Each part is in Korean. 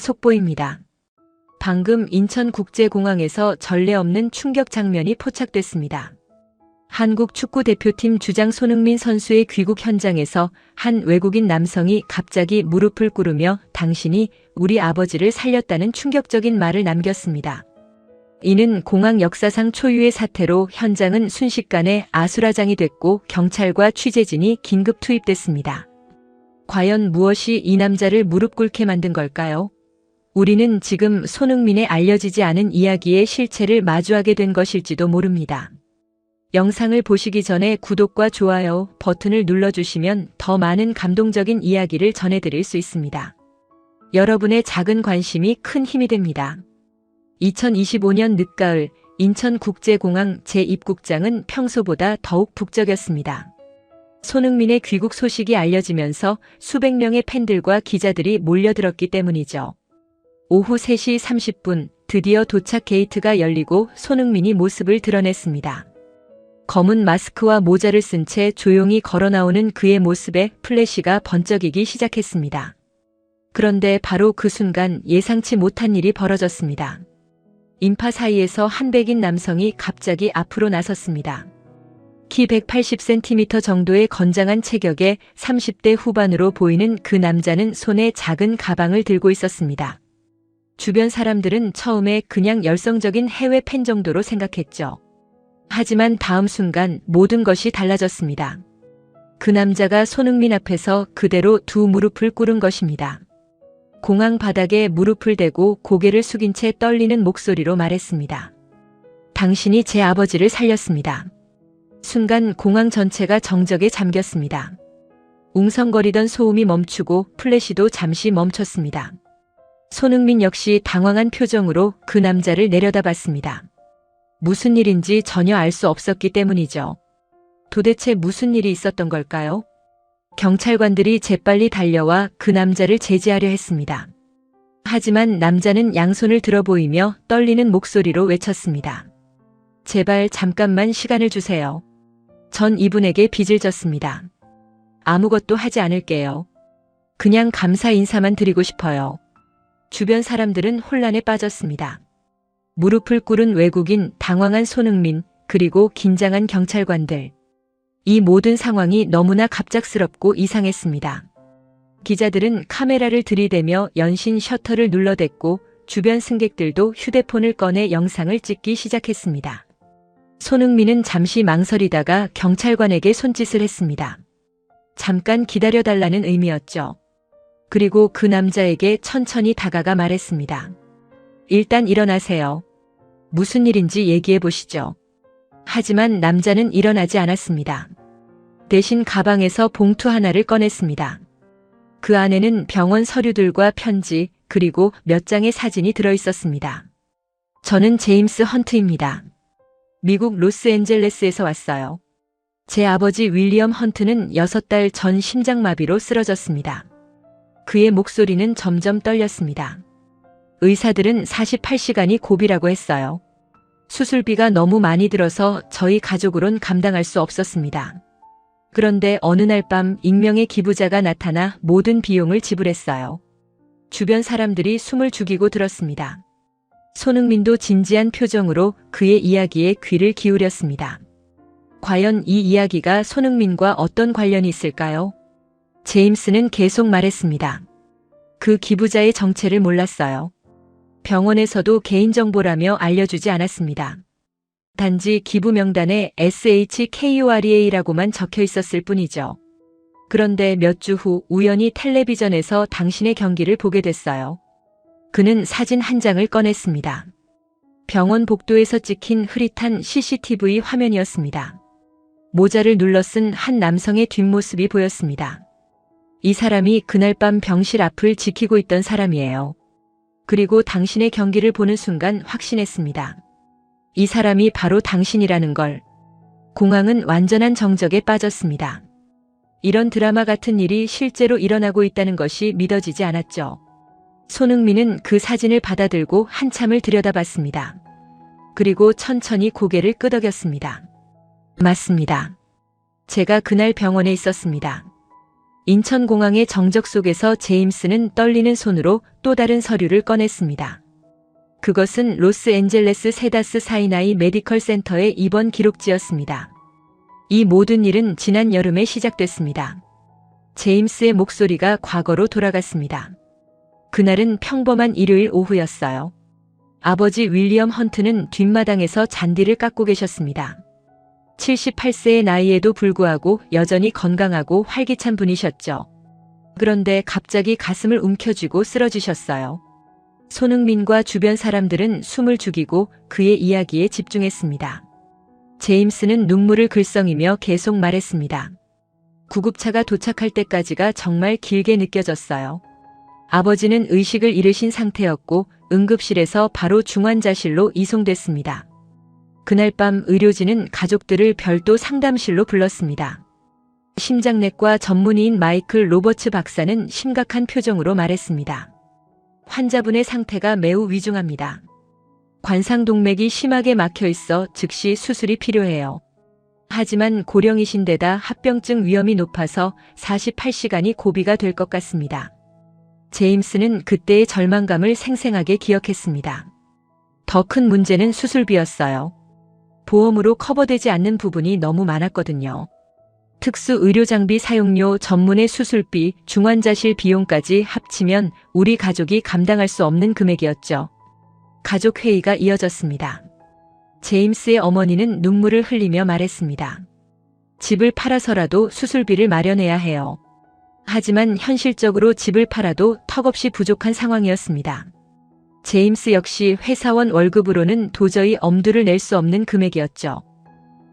속보입니다. 방금 인천국제공항에서 전례 없는 충격 장면이 포착됐습니다. 한국 축구대표팀 주장 손흥민 선수의 귀국 현장에서 한 외국인 남성이 갑자기 무릎을 꿇으며 당신이 우리 아버지를 살렸다는 충격적인 말을 남겼습니다. 이는 공항 역사상 초유의 사태로 현장은 순식간에 아수라장이 됐고 경찰과 취재진이 긴급 투입됐습니다. 과연 무엇이 이 남자를 무릎 꿇게 만든 걸까요? 우리는 지금 손흥민의 알려지지 않은 이야기의 실체를 마주하게 된 것일지도 모릅니다. 영상을 보시기 전에 구독과 좋아요 버튼을 눌러주시면 더 많은 감동적인 이야기를 전해드릴 수 있습니다. 여러분의 작은 관심이 큰 힘이 됩니다. 2025년 늦가을 인천국제공항 제2국장은 평소보다 더욱 북적였습니다. 손흥민의 귀국 소식이 알려지면서 수백 명의 팬들과 기자들이 몰려들었기 때문이죠. 오후 3시 30분 드디어 도착 게이트가 열리고 손흥민이 모습을 드러냈습니다. 검은 마스크와 모자를 쓴 채 조용히 걸어 나오는 그의 모습에 플래시가 번쩍이기 시작했습니다. 그런데 바로 그 순간 예상치 못한 일이 벌어졌습니다. 인파 사이에서 한 백인 남성이 갑자기 앞으로 나섰습니다. 키 180cm 정도의 건장한 체격에 30대 후반으로 보이는 그 남자는 손에 작은 가방을 들고 있었습니다. 주변 사람들은 처음에 그냥 열성적인 해외 팬 정도로 생각했죠. 하지만 다음 순간 모든 것이 달라졌습니다. 그 남자가 손흥민 앞에서 그대로 두 무릎을 꿇은 것입니다. 공항 바닥에 무릎을 대고 고개를 숙인 채 떨리는 목소리로 말했습니다. 당신이 제 아버지를 살렸습니다. 순간 공항 전체가 정적에 잠겼습니다. 웅성거리던 소음이 멈추고 플래시도 잠시 멈췄습니다. 손흥민 역시 당황한 표정으로 그 남자를 내려다봤습니다. 무슨 일인지 전혀 알 수 없었기 때문이죠. 도대체 무슨 일이 있었던 걸까요? 경찰관들이 재빨리 달려와 그 남자를 제지하려 했습니다. 하지만 남자는 양손을 들어 보이며 떨리는 목소리로 외쳤습니다. 제발 잠깐만 시간을 주세요. 전 이분에게 빚을 졌습니다. 아무것도 하지 않을게요. 그냥 감사 인사만 드리고 싶어요. 주변 사람들은 혼란에 빠졌습니다. 무릎을 꿇은 외국인, 당황한 손흥민, 그리고 긴장한 경찰관들. 이 모든 상황이 너무나 갑작스럽고 이상했습니다. 기자들은 카메라를 들이대며 연신 셔터를 눌러댔고 주변 승객들도 휴대폰을 꺼내 영상을 찍기 시작했습니다. 손흥민은 잠시 망설이다가 경찰관에게 손짓을 했습니다. 잠깐 기다려달라는 의미였죠. 그리고 그 남자에게 천천히 다가가 말했습니다. 일단 일어나세요. 무슨 일인지 얘기해 보시죠. 하지만 남자는 일어나지 않았습니다. 대신 가방에서 봉투 하나를 꺼냈습니다. 그 안에는 병원 서류들과 편지, 그리고 몇 장의 사진이 들어있었습니다. 저는 제임스 헌트입니다. 미국 로스앤젤레스에서 왔어요. 제 아버지 윌리엄 헌트는 6달 전 심장마비로 쓰러졌습니다. 그의 목소리는 점점 떨렸습니다. 의사들은 48시간이 고비라고 했어요. 수술비가 너무 많이 들어서 저희 가족으론 감당할 수 없었습니다. 그런데 어느 날 밤 익명의 기부자가 나타나 모든 비용을 지불했어요. 주변 사람들이 숨을 죽이고 들었습니다. 손흥민도 진지한 표정으로 그의 이야기에 귀를 기울였습니다. 과연 이 이야기가 손흥민과 어떤 관련이 있을까요? 제임스는 계속 말했습니다. 그 기부자의 정체를 몰랐어요. 병원에서도 개인정보라며 알려주지 않았습니다. 단지 기부 명단에 SHKUREA라고만 적혀 있었을 뿐이죠. 그런데 몇 주 후 우연히 텔레비전에서 당신의 경기를 보게 됐어요. 그는 사진 한 장을 꺼냈습니다. 병원 복도에서 찍힌 흐릿한 CCTV 화면이었습니다. 모자를 눌러 쓴 한 남성의 뒷모습이 보였습니다. 이 사람이 그날 밤 병실 앞을 지키고 있던 사람이에요. 그리고 당신의 경기를 보는 순간 확신했습니다. 이 사람이 바로 당신이라는 걸. 공항은 완전한 정적에 빠졌습니다. 이런 드라마 같은 일이 실제로 일어나고 있다는 것이 믿어지지 않았죠. 손흥민은 그 사진을 받아들고 한참을 들여다봤습니다. 그리고 천천히 고개를 끄덕였습니다. 맞습니다. 제가 그날 병원에 있었습니다. 인천공항의 정적 속에서 제임스는 떨리는 손으로 또 다른 서류를 꺼냈습니다. 그것은 로스앤젤레스 세다스 사이나이 메디컬 센터의 입원 기록지였습니다. 이 모든 일은 지난 여름에 시작됐습니다. 제임스의 목소리가 과거로 돌아갔습니다. 그날은 평범한 일요일 오후였어요. 아버지 윌리엄 헌트는 뒷마당에서 잔디를 깎고 계셨습니다. 78세의 나이에도 불구하고 여전히 건강하고 활기찬 분이셨죠. 그런데 갑자기 가슴을 움켜쥐고 쓰러지셨어요. 손흥민과 주변 사람들은 숨을 죽이고 그의 이야기에 집중했습니다. 제임스는 눈물을 글썽이며 계속 말했습니다. 구급차가 도착할 때까지가 정말 길게 느껴졌어요. 아버지는 의식을 잃으신 상태였고 응급실에서 바로 중환자실로 이송됐습니다. 그날 밤 의료진은 가족들을 별도 상담실로 불렀습니다. 심장내과 전문의인 마이클 로버츠 박사는 심각한 표정으로 말했습니다. 환자분의 상태가 매우 위중합니다. 관상동맥이 심하게 막혀 있어 즉시 수술이 필요해요. 하지만 고령이신데다 합병증 위험이 높아서 48시간이 고비가 될 것 같습니다. 제임스는 그때의 절망감을 생생하게 기억했습니다. 더 큰 문제는 수술비였어요. 보험으로 커버되지 않는 부분이 너무 많았거든요. 특수 의료장비 사용료, 전문의 수술비, 중환자실 비용까지 합치면 우리 가족이 감당할 수 없는 금액이었죠. 가족 회의가 이어졌습니다. 제임스의 어머니는 눈물을 흘리며 말했습니다. 집을 팔아서라도 수술비를 마련해야 해요. 하지만 현실적으로 집을 팔아도 턱없이 부족한 상황이었습니다. 제임스 역시 회사원 월급으로는 도저히 엄두를 낼 수 없는 금액이었죠.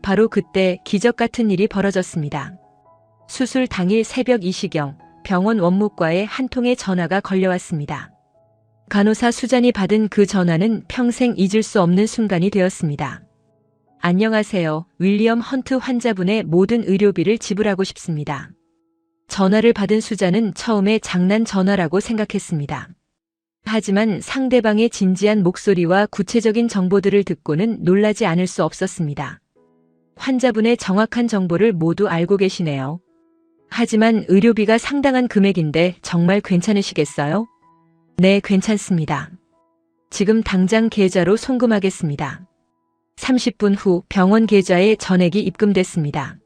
바로 그때 기적 같은 일이 벌어졌습니다. 수술 당일 새벽 2시경 병원 원무과에 한 통의 전화가 걸려왔습니다. 간호사 수잔이 받은 그 전화는 평생 잊을 수 없는 순간이 되었습니다. 안녕하세요. 윌리엄 헌트 환자분의 모든 의료비를 지불하고 싶습니다. 전화를 받은 수잔은 처음에 장난 전화라고 생각했습니다. 하지만 상대방의 진지한 목소리와 구체적인 정보들을 듣고는 놀라지 않을 수 없었습니다. 환자분의 정확한 정보를 모두 알고 계시네요. 하지만 의료비가 상당한 금액인데 정말 괜찮으시겠어요? 네, 괜찮습니다. 지금 당장 계좌로 송금하겠습니다. 30분 후 병원 계좌에 전액이 입금됐습니다.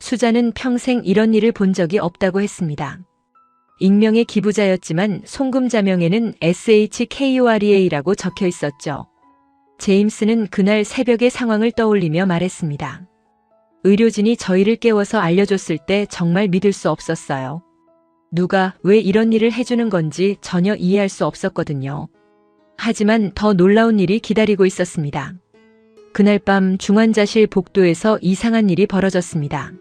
수잔은 평생 이런 일을 본 적이 없다고 했습니다. 익명의 기부자였지만 송금자명에는 SHKOREA라고 적혀 있었죠. 제임스는 그날 새벽의 상황을 떠올리며 말했습니다. 의료진이 저희를 깨워서 알려줬을 때 정말 믿을 수 없었어요. 누가 왜 이런 일을 해주는 건지 전혀 이해할 수 없었거든요. 하지만 더 놀라운 일이 기다리고 있었습니다. 그날 밤 중환자실 복도에서 이상한 일이 벌어졌습니다.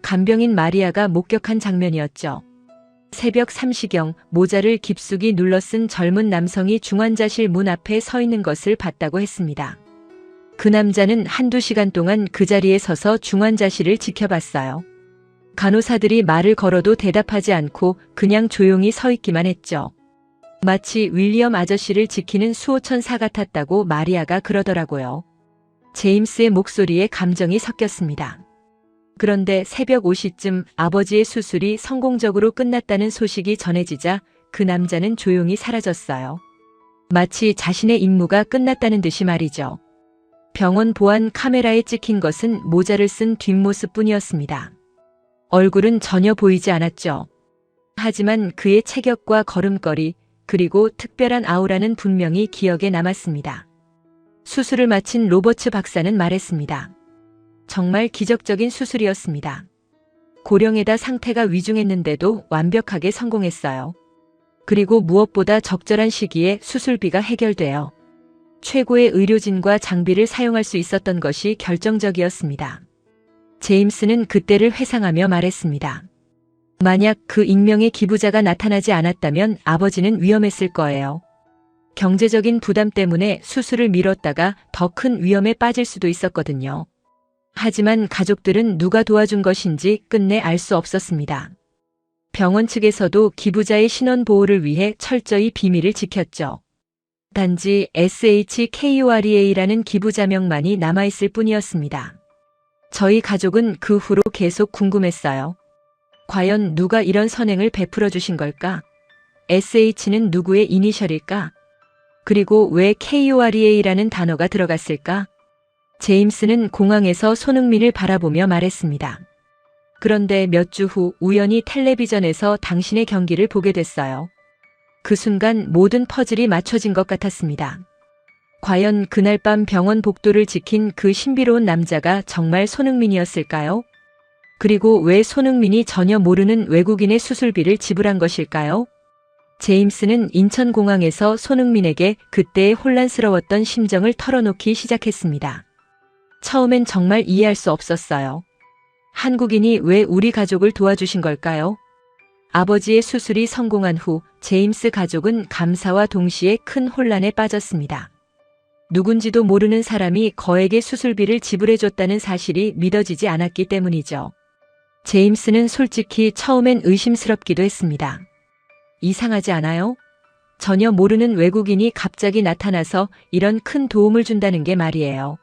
간병인 마리아가 목격한 장면이었죠. 새벽 3시경 모자를 깊숙이 눌러 쓴 젊은 남성이 중환자실 문 앞에 서 있는 것을 봤다고 했습니다. 그 남자는 한두 시간 동안 그 자리에 서서 중환자실을 지켜봤어요. 간호사들이 말을 걸어도 대답하지 않고 그냥 조용히 서 있기만 했죠. 마치 윌리엄 아저씨를 지키는 수호천사 같았다고 마리아가 그러더라고요. 제임스의 목소리에 감정이 섞였습니다. 그런데 새벽 5시쯤 아버지의 수술이 성공적으로 끝났다는 소식이 전해지자 그 남자는 조용히 사라졌어요. 마치 자신의 임무가 끝났다는 듯이 말이죠. 병원 보안 카메라에 찍힌 것은 모자를 쓴 뒷모습뿐이었습니다. 얼굴은 전혀 보이지 않았죠. 하지만 그의 체격과 걸음걸이 그리고 특별한 아우라는 분명히 기억에 남았습니다. 수술을 마친 로버츠 박사는 말했습니다. 정말 기적적인 수술이었습니다. 고령에다 상태가 위중했는데도 완벽하게 성공했어요. 그리고 무엇보다 적절한 시기에 수술비가 해결되어 최고의 의료진과 장비를 사용할 수 있었던 것이 결정적이었습니다. 제임스는 그때를 회상하며 말했습니다. 만약 그 익명의 기부자가 나타나지 않았다면 아버지는 위험했을 거예요. 경제적인 부담 때문에 수술을 미뤘다가 더 큰 위험에 빠질 수도 있었거든요. 하지만 가족들은 누가 도와준 것인지 끝내 알 수 없었습니다. 병원 측에서도 기부자의 신원 보호를 위해 철저히 비밀을 지켰죠. 단지 SHKOREA라는 기부자명만이 남아있을 뿐이었습니다. 저희 가족은 그 후로 계속 궁금했어요. 과연 누가 이런 선행을 베풀어 주신 걸까? SH는 누구의 이니셜일까? 그리고 왜 KOREA라는 단어가 들어갔을까? 제임스는 공항에서 손흥민을 바라보며 말했습니다. 그런데 몇 주 후 우연히 텔레비전에서 당신의 경기를 보게 됐어요. 그 순간 모든 퍼즐이 맞춰진 것 같았습니다. 과연 그날 밤 병원 복도를 지킨 그 신비로운 남자가 정말 손흥민이었을까요? 그리고 왜 손흥민이 전혀 모르는 외국인의 수술비를 지불한 것일까요? 제임스는 인천공항에서 손흥민에게 그때의 혼란스러웠던 심정을 털어놓기 시작했습니다. 처음엔 정말 이해할 수 없었어요. 한국인이 왜 우리 가족을 도와주신 걸까요? 아버지의 수술이 성공한 후 제임스 가족은 감사와 동시에 큰 혼란에 빠졌습니다. 누군지도 모르는 사람이 거액의 수술비를 지불해줬다는 사실이 믿어지지 않았기 때문이죠. 제임스는 솔직히 처음엔 의심스럽기도 했습니다. 이상하지 않아요? 전혀 모르는 외국인이 갑자기 나타나서 이런 큰 도움을 준다는 게 말이에요.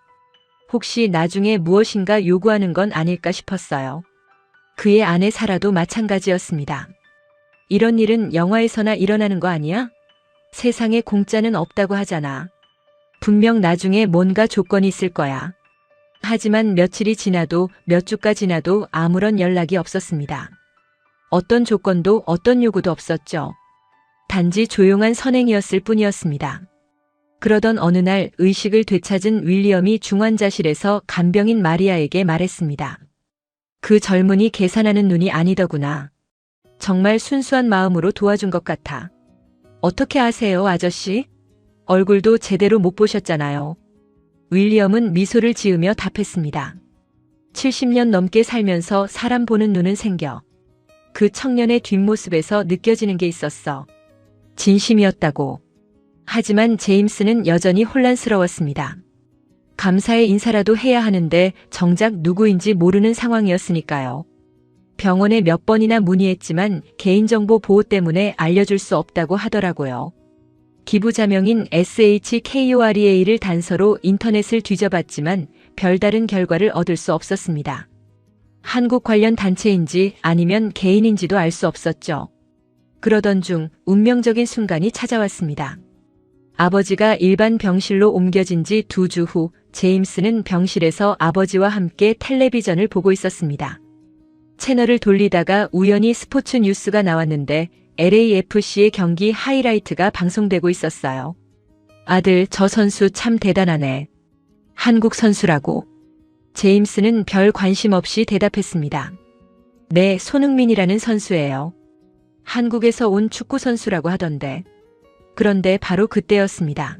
혹시 나중에 무엇인가 요구하는 건 아닐까 싶었어요. 그의 아내 사라도 마찬가지였습니다. 이런 일은 영화에서나 일어나는 거 아니야? 세상에 공짜는 없다고 하잖아. 분명 나중에 뭔가 조건이 있을 거야. 하지만 며칠이 지나도 몇 주가 지나도 아무런 연락이 없었습니다. 어떤 조건도 어떤 요구도 없었죠. 단지 조용한 선행이었을 뿐이었습니다. 그러던 어느 날 의식을 되찾은 윌리엄이 중환자실에서 간병인 마리아에게 말했습니다. 그 젊은이 계산하는 눈이 아니더구나. 정말 순수한 마음으로 도와준 것 같아. 어떻게 아세요, 아저씨? 얼굴도 제대로 못 보셨잖아요. 윌리엄은 미소를 지으며 답했습니다. 70년 넘게 살면서 사람 보는 눈은 생겨. 그 청년의 뒷모습에서 느껴지는 게 있었어. 진심이었다고. 하지만 제임스는 여전히 혼란스러웠습니다. 감사의 인사라도 해야 하는데 정작 누구인지 모르는 상황이었으니까요. 병원에 몇 번이나 문의했지만 개인정보 보호 때문에 알려줄 수 없다고 하더라고요. 기부자명인 SHKOREA를 단서로 인터넷을 뒤져봤지만 별다른 결과를 얻을 수 없었습니다. 한국 관련 단체인지 아니면 개인인지도 알 수 없었죠. 그러던 중 운명적인 순간이 찾아왔습니다. 아버지가 일반 병실로 옮겨진 지 2주 후 제임스는 병실에서 아버지와 함께 텔레비전을 보고 있었습니다. 채널을 돌리다가 우연히 스포츠 뉴스가 나왔는데 LAFC의 경기 하이라이트가 방송되고 있었어요. 아들, 저 선수 참 대단하네. 한국 선수라고. 제임스는 별 관심 없이 대답했습니다. 네, 손흥민이라는 선수예요. 한국에서 온 축구 선수라고 하던데. 그런데 바로 그때였습니다.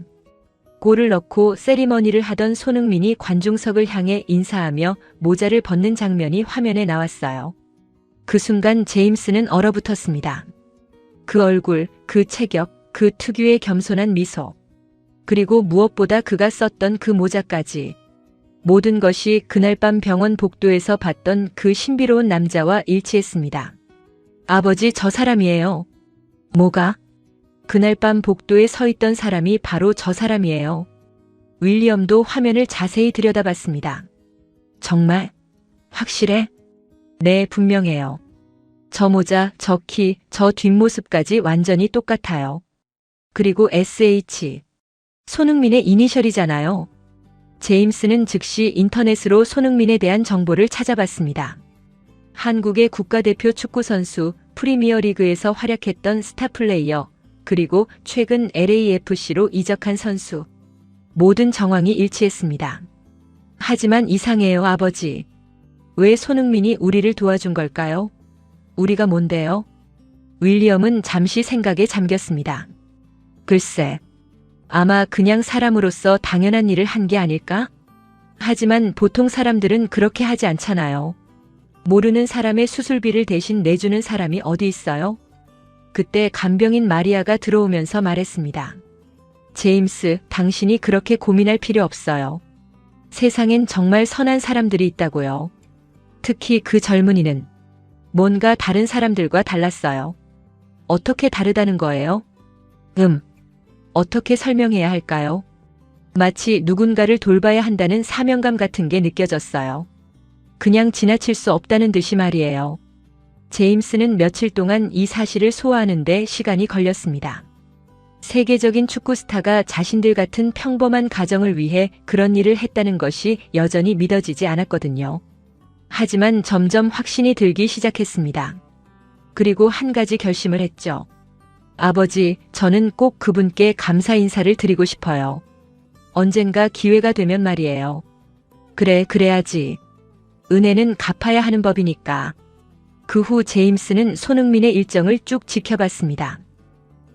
골을 넣고 세리머니를 하던 손흥민이 관중석을 향해 인사하며 모자를 벗는 장면이 화면에 나왔어요. 그 순간 제임스는 얼어붙었습니다. 그 얼굴, 그 체격, 그 특유의 겸손한 미소. 그리고 무엇보다 그가 썼던 그 모자까지. 모든 것이 그날 밤 병원 복도에서 봤던 그 신비로운 남자와 일치했습니다. 아버지, 저 사람이에요. 뭐가? 그날 밤 복도에 서 있던 사람이 바로 저 사람이에요. 윌리엄도 화면을 자세히 들여다봤습니다. 정말? 확실해? 네, 분명해요. 저 모자, 저 키, 저 뒷모습까지 완전히 똑같아요. 그리고 SH. 손흥민의 이니셜이잖아요. 제임스는 즉시 인터넷으로 손흥민에 대한 정보를 찾아봤습니다. 한국의 국가대표 축구선수, 프리미어리그에서 활약했던 스타 플레이어, 그리고 최근 LAFC로 이적한 선수. 모든 정황이 일치했습니다. 하지만 이상해요, 아버지. 왜 손흥민이 우리를 도와준 걸까요? 우리가 뭔데요? 윌리엄은 잠시 생각에 잠겼습니다. 글쎄, 아마 그냥 사람으로서 당연한 일을 한 게 아닐까? 하지만 보통 사람들은 그렇게 하지 않잖아요. 모르는 사람의 수술비를 대신 내주는 사람이 어디 있어요? 그때 간병인 마리아가 들어오면서 말했습니다. 제임스, 당신이 그렇게 고민할 필요 없어요. 세상엔 정말 선한 사람들이 있다고요. 특히 그 젊은이는 뭔가 다른 사람들과 달랐어요. 어떻게 다르다는 거예요? 어떻게 설명해야 할까요? 마치 누군가를 돌봐야 한다는 사명감 같은 게 느껴졌어요. 그냥 지나칠 수 없다는 듯이 말이에요. 제임스는 며칠 동안 이 사실을 소화하는 데 시간이 걸렸습니다. 세계적인 축구 스타가 자신들 같은 평범한 가정을 위해 그런 일을 했다는 것이 여전히 믿어지지 않았거든요. 하지만 점점 확신이 들기 시작했습니다. 그리고 한 가지 결심을 했죠. 아버지, 저는 꼭 그분께 감사 인사를 드리고 싶어요. 언젠가 기회가 되면 말이에요. 그래야지. 은혜는 갚아야 하는 법이니까. 그 후 제임스는 손흥민의 일정을 쭉 지켜봤습니다.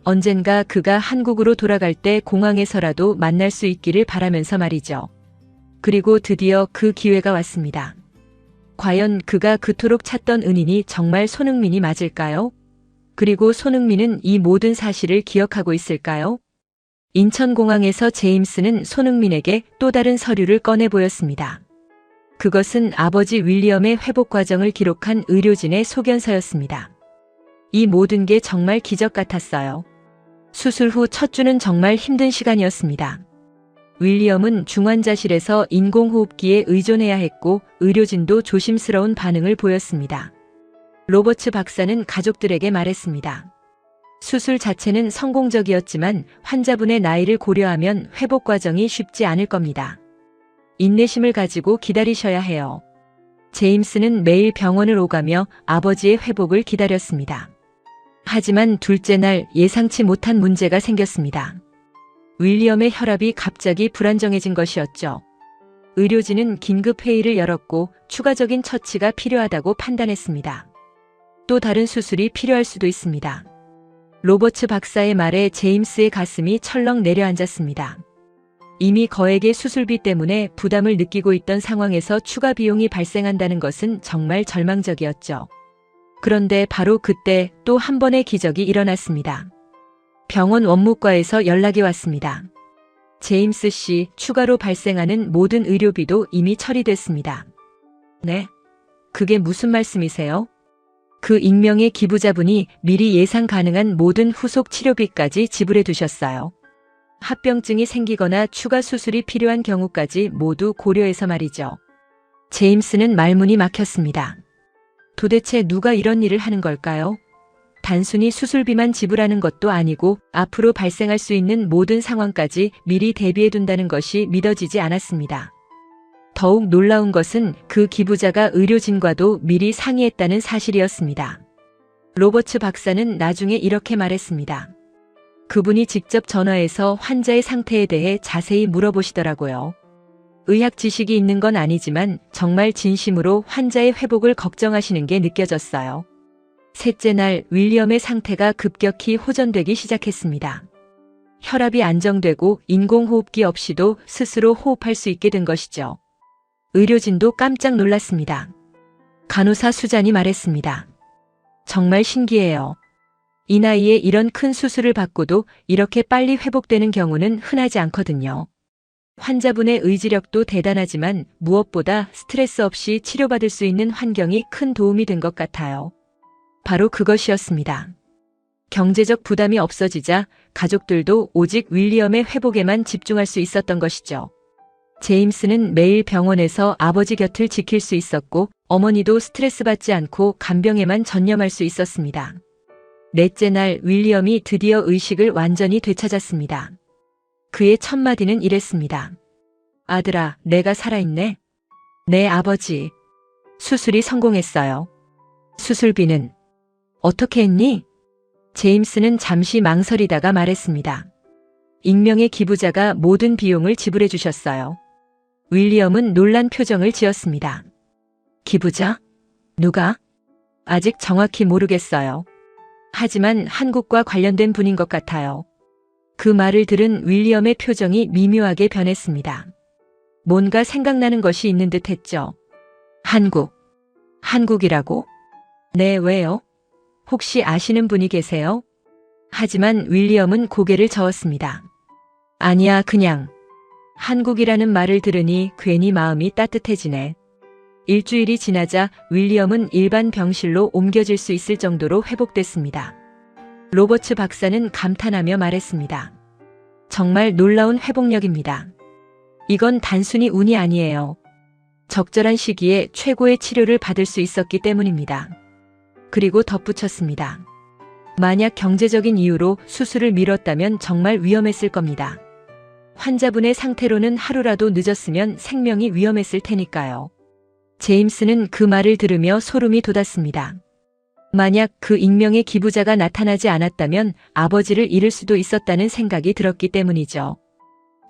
언젠가 그가 한국으로 돌아갈 때 공항에서라도 만날 수 있기를 바라면서 말이죠. 그리고 드디어 그 기회가 왔습니다. 과연 그가 그토록 찾던 은인이 정말 손흥민이 맞을까요? 그리고 손흥민은 이 모든 사실을 기억하고 있을까요? 인천공항에서 제임스는 손흥민에게 또 다른 서류를 꺼내 보였습니다. 그것은 아버지 윌리엄의 회복 과정을 기록한 의료진의 소견서였습니다. 이 모든 게 정말 기적 같았어요. 수술 후 첫 주는 정말 힘든 시간이었습니다. 윌리엄은 중환자실에서 인공호흡기에 의존해야 했고 의료진도 조심스러운 반응을 보였습니다. 로버츠 박사는 가족들에게 말했습니다. 수술 자체는 성공적이었지만 환자분의 나이를 고려하면 회복 과정이 쉽지 않을 겁니다. 인내심을 가지고 기다리셔야 해요. 제임스는 매일 병원을 오가며 아버지의 회복을 기다렸습니다. 하지만 둘째 날 예상치 못한 문제가 생겼습니다. 윌리엄의 혈압이 갑자기 불안정해진 것이었죠. 의료진은 긴급 회의를 열었고 추가적인 처치가 필요하다고 판단했습니다. 또 다른 수술이 필요할 수도 있습니다. 로버츠 박사의 말에 제임스의 가슴이 철렁 내려앉았습니다. 이미 거액의 수술비 때문에 부담을 느끼고 있던 상황에서 추가 비용이 발생한다는 것은 정말 절망적이었죠. 그런데 바로 그때 또 한 번의 기적이 일어났습니다. 병원 원무과에서 연락이 왔습니다. 제임스 씨, 추가로 발생하는 모든 의료비도 이미 처리됐습니다. 네? 그게 무슨 말씀이세요? 그 익명의 기부자분이 미리 예상 가능한 모든 후속 치료비까지 지불해 두셨어요. 합병증이 생기거나 추가 수술이 필요한 경우까지 모두 고려해서 말이죠. 제임스는 말문이 막혔습니다. 도대체 누가 이런 일을 하는 걸까요? 단순히 수술비만 지불하는 것도 아니고 앞으로 발생할 수 있는 모든 상황까지 미리 대비해 둔다는 것이 믿어지지 않았습니다. 더욱 놀라운 것은 그 기부자가 의료진과도 미리 상의했다는 사실이었습니다. 로버츠 박사는 나중에 이렇게 말했습니다. 그분이 직접 전화해서 환자의 상태에 대해 자세히 물어보시더라고요. 의학 지식이 있는 건 아니지만 정말 진심으로 환자의 회복을 걱정하시는 게 느껴졌어요. 셋째 날 윌리엄의 상태가 급격히 호전되기 시작했습니다. 혈압이 안정되고 인공호흡기 없이도 스스로 호흡할 수 있게 된 것이죠. 의료진도 깜짝 놀랐습니다. 간호사 수잔이 말했습니다. 정말 신기해요. 이 나이에 이런 큰 수술을 받고도 이렇게 빨리 회복되는 경우는 흔하지 않거든요. 환자분의 의지력도 대단하지만 무엇보다 스트레스 없이 치료받을 수 있는 환경이 큰 도움이 된 것 같아요. 바로 그것이었습니다. 경제적 부담이 없어지자 가족들도 오직 윌리엄의 회복에만 집중할 수 있었던 것이죠. 제임스는 매일 병원에서 아버지 곁을 지킬 수 있었고 어머니도 스트레스 받지 않고 간병에만 전념할 수 있었습니다. 넷째 날 윌리엄이 드디어 의식을 완전히 되찾았습니다. 그의 첫 마디는 이랬습니다. 아들아, 내가 살아있네. 네, 아버지. 수술이 성공했어요. 수술비는 어떻게 했니? 제임스는 잠시 망설이다가 말했습니다. 익명의 기부자가 모든 비용을 지불해 주셨어요. 윌리엄은 놀란 표정을 지었습니다. 기부자? 누가? 아직 정확히 모르겠어요. 하지만 한국과 관련된 분인 것 같아요. 그 말을 들은 윌리엄의 표정이 미묘하게 변했습니다. 뭔가 생각나는 것이 있는 듯 했죠. 한국. 한국이라고? 네, 왜요? 혹시 아시는 분이 계세요? 하지만 윌리엄은 고개를 저었습니다. 아니야, 그냥. 한국이라는 말을 들으니 괜히 마음이 따뜻해지네. 일주일이 지나자 윌리엄은 일반 병실로 옮겨질 수 있을 정도로 회복됐습니다. 로버츠 박사는 감탄하며 말했습니다. 정말 놀라운 회복력입니다. 이건 단순히 운이 아니에요. 적절한 시기에 최고의 치료를 받을 수 있었기 때문입니다. 그리고 덧붙였습니다. 만약 경제적인 이유로 수술을 미뤘다면 정말 위험했을 겁니다. 환자분의 상태로는 하루라도 늦었으면 생명이 위험했을 테니까요. 제임스는 그 말을 들으며 소름이 돋았습니다. 만약 그 익명의 기부자가 나타나지 않았다면 아버지를 잃을 수도 있었다는 생각이 들었기 때문이죠.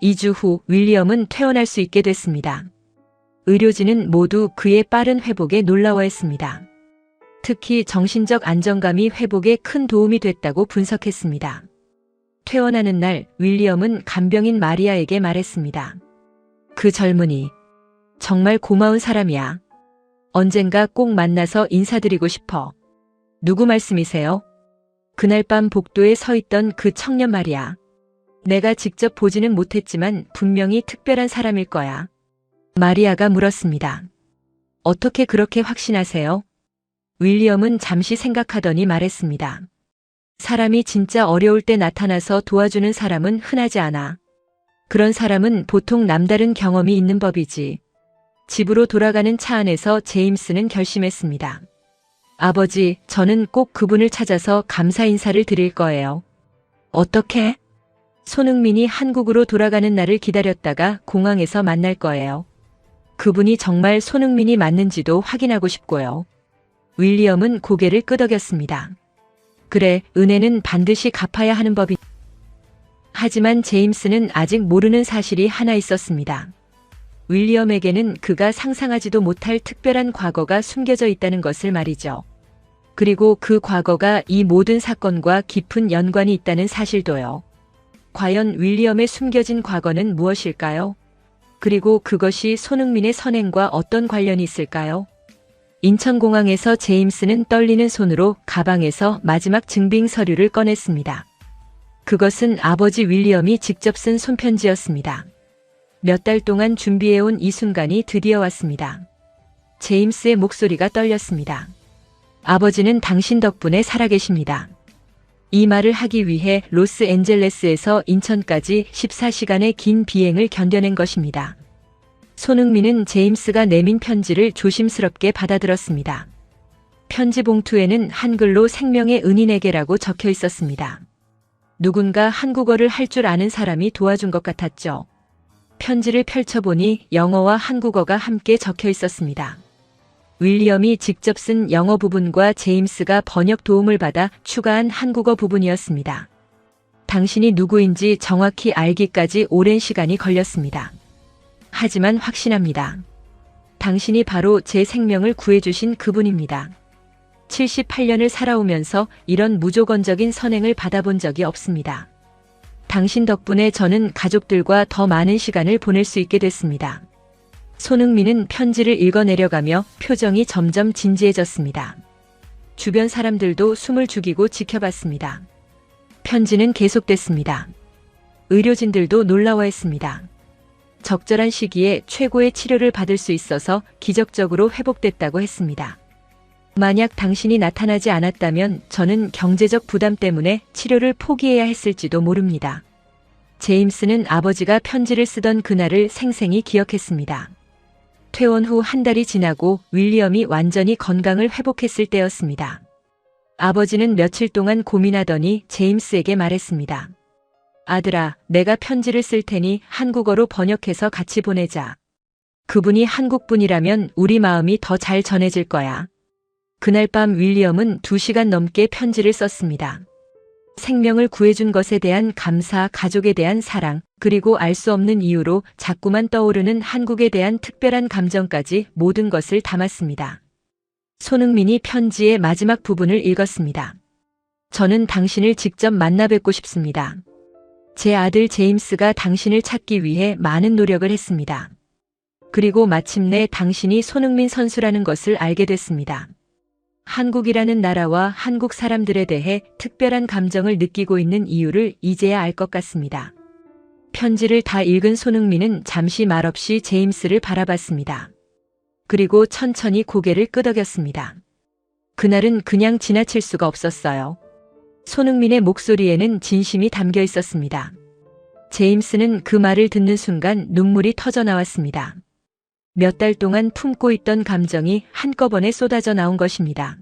2주 후 윌리엄은 퇴원할 수 있게 됐습니다. 의료진은 모두 그의 빠른 회복에 놀라워했습니다. 특히 정신적 안정감이 회복에 큰 도움이 됐다고 분석했습니다. 퇴원하는 날 윌리엄은 간병인 마리아에게 말했습니다. 그 젊은이 정말 고마운 사람이야. 언젠가 꼭 만나서 인사드리고 싶어. 누구 말씀이세요? 그날 밤 복도에 서 있던 그 청년 말이야. 내가 직접 보지는 못했지만 분명히 특별한 사람일 거야. 마리아가 물었습니다. 어떻게 그렇게 확신하세요? 윌리엄은 잠시 생각하더니 말했습니다. 사람이 진짜 어려울 때 나타나서 도와주는 사람은 흔하지 않아. 그런 사람은 보통 남다른 경험이 있는 법이지. 집으로 돌아가는 차 안에서 제임스는 결심했습니다. 아버지, 저는 꼭 그분을 찾아서 감사 인사를 드릴 거예요. 어떻게? 손흥민이 한국으로 돌아가는 날을 기다렸다가 공항에서 만날 거예요. 그분이 정말 손흥민이 맞는지도 확인하고 싶고요. 윌리엄은 고개를 끄덕였습니다. 그래, 은혜는 반드시 갚아야 하는 법이. 하지만 제임스는 아직 모르는 사실이 하나 있었습니다. 윌리엄에게는 그가 상상하지도 못할 특별한 과거가 숨겨져 있다는 것을 말이죠. 그리고 그 과거가 이 모든 사건과 깊은 연관이 있다는 사실도요. 과연 윌리엄의 숨겨진 과거는 무엇일까요? 그리고 그것이 손흥민의 선행과 어떤 관련이 있을까요? 인천공항에서 제임스는 떨리는 손으로 가방에서 마지막 증빙 서류를 꺼냈습니다. 그것은 아버지 윌리엄이 직접 쓴 손편지였습니다. 몇 달 동안 준비해온 이 순간이 드디어 왔습니다. 제임스의 목소리가 떨렸습니다. 아버지는 당신 덕분에 살아계십니다. 이 말을 하기 위해 로스앤젤레스에서 인천까지 14시간의 긴 비행을 견뎌낸 것입니다. 손흥민은 제임스가 내민 편지를 조심스럽게 받아들었습니다. 편지 봉투에는 한글로 생명의 은인에게라고 적혀 있었습니다. 누군가 한국어를 할 줄 아는 사람이 도와준 것 같았죠. 편지를 펼쳐보니 영어와 한국어가 함께 적혀 있었습니다. 윌리엄이 직접 쓴 영어 부분과 제임스가 번역 도움을 받아 추가한 한국어 부분이었습니다. 당신이 누구인지 정확히 알기까지 오랜 시간이 걸렸습니다. 하지만 확신합니다. 당신이 바로 제 생명을 구해주신 그분입니다. 78년을 살아오면서 이런 무조건적인 선행을 받아본 적이 없습니다. 당신 덕분에 저는 가족들과 더 많은 시간을 보낼 수 있게 됐습니다. 손흥민은 편지를 읽어내려가며 표정이 점점 진지해졌습니다. 주변 사람들도 숨을 죽이고 지켜봤습니다. 편지는 계속됐습니다. 의료진들도 놀라워했습니다. 적절한 시기에 최고의 치료를 받을 수 있어서 기적적으로 회복됐다고 했습니다. 만약 당신이 나타나지 않았다면 저는 경제적 부담 때문에 치료를 포기해야 했을지도 모릅니다. 제임스는 아버지가 편지를 쓰던 그날을 생생히 기억했습니다. 퇴원 후 한 달이 지나고 윌리엄이 완전히 건강을 회복했을 때였습니다. 아버지는 며칠 동안 고민하더니 제임스에게 말했습니다. 아들아, 내가 편지를 쓸 테니 한국어로 번역해서 같이 보내자. 그분이 한국분이라면 우리 마음이 더 잘 전해질 거야. 그날 밤 윌리엄은 2시간 넘게 편지를 썼습니다. 생명을 구해준 것에 대한 감사, 가족에 대한 사랑, 그리고 알 수 없는 이유로 자꾸만 떠오르는 한국에 대한 특별한 감정까지 모든 것을 담았습니다. 손흥민이 편지의 마지막 부분을 읽었습니다. 저는 당신을 직접 만나 뵙고 싶습니다. 제 아들 제임스가 당신을 찾기 위해 많은 노력을 했습니다. 그리고 마침내 당신이 손흥민 선수라는 것을 알게 됐습니다. 한국이라는 나라와 한국 사람들에 대해 특별한 감정을 느끼고 있는 이유를 이제야 알 것 같습니다. 편지를 다 읽은 손흥민은 잠시 말없이 제임스를 바라봤습니다. 그리고 천천히 고개를 끄덕였습니다. 그날은 그냥 지나칠 수가 없었어요. 손흥민의 목소리에는 진심이 담겨 있었습니다. 제임스는 그 말을 듣는 순간 눈물이 터져 나왔습니다. 몇 달 동안 품고 있던 감정이 한꺼번에 쏟아져 나온 것입니다.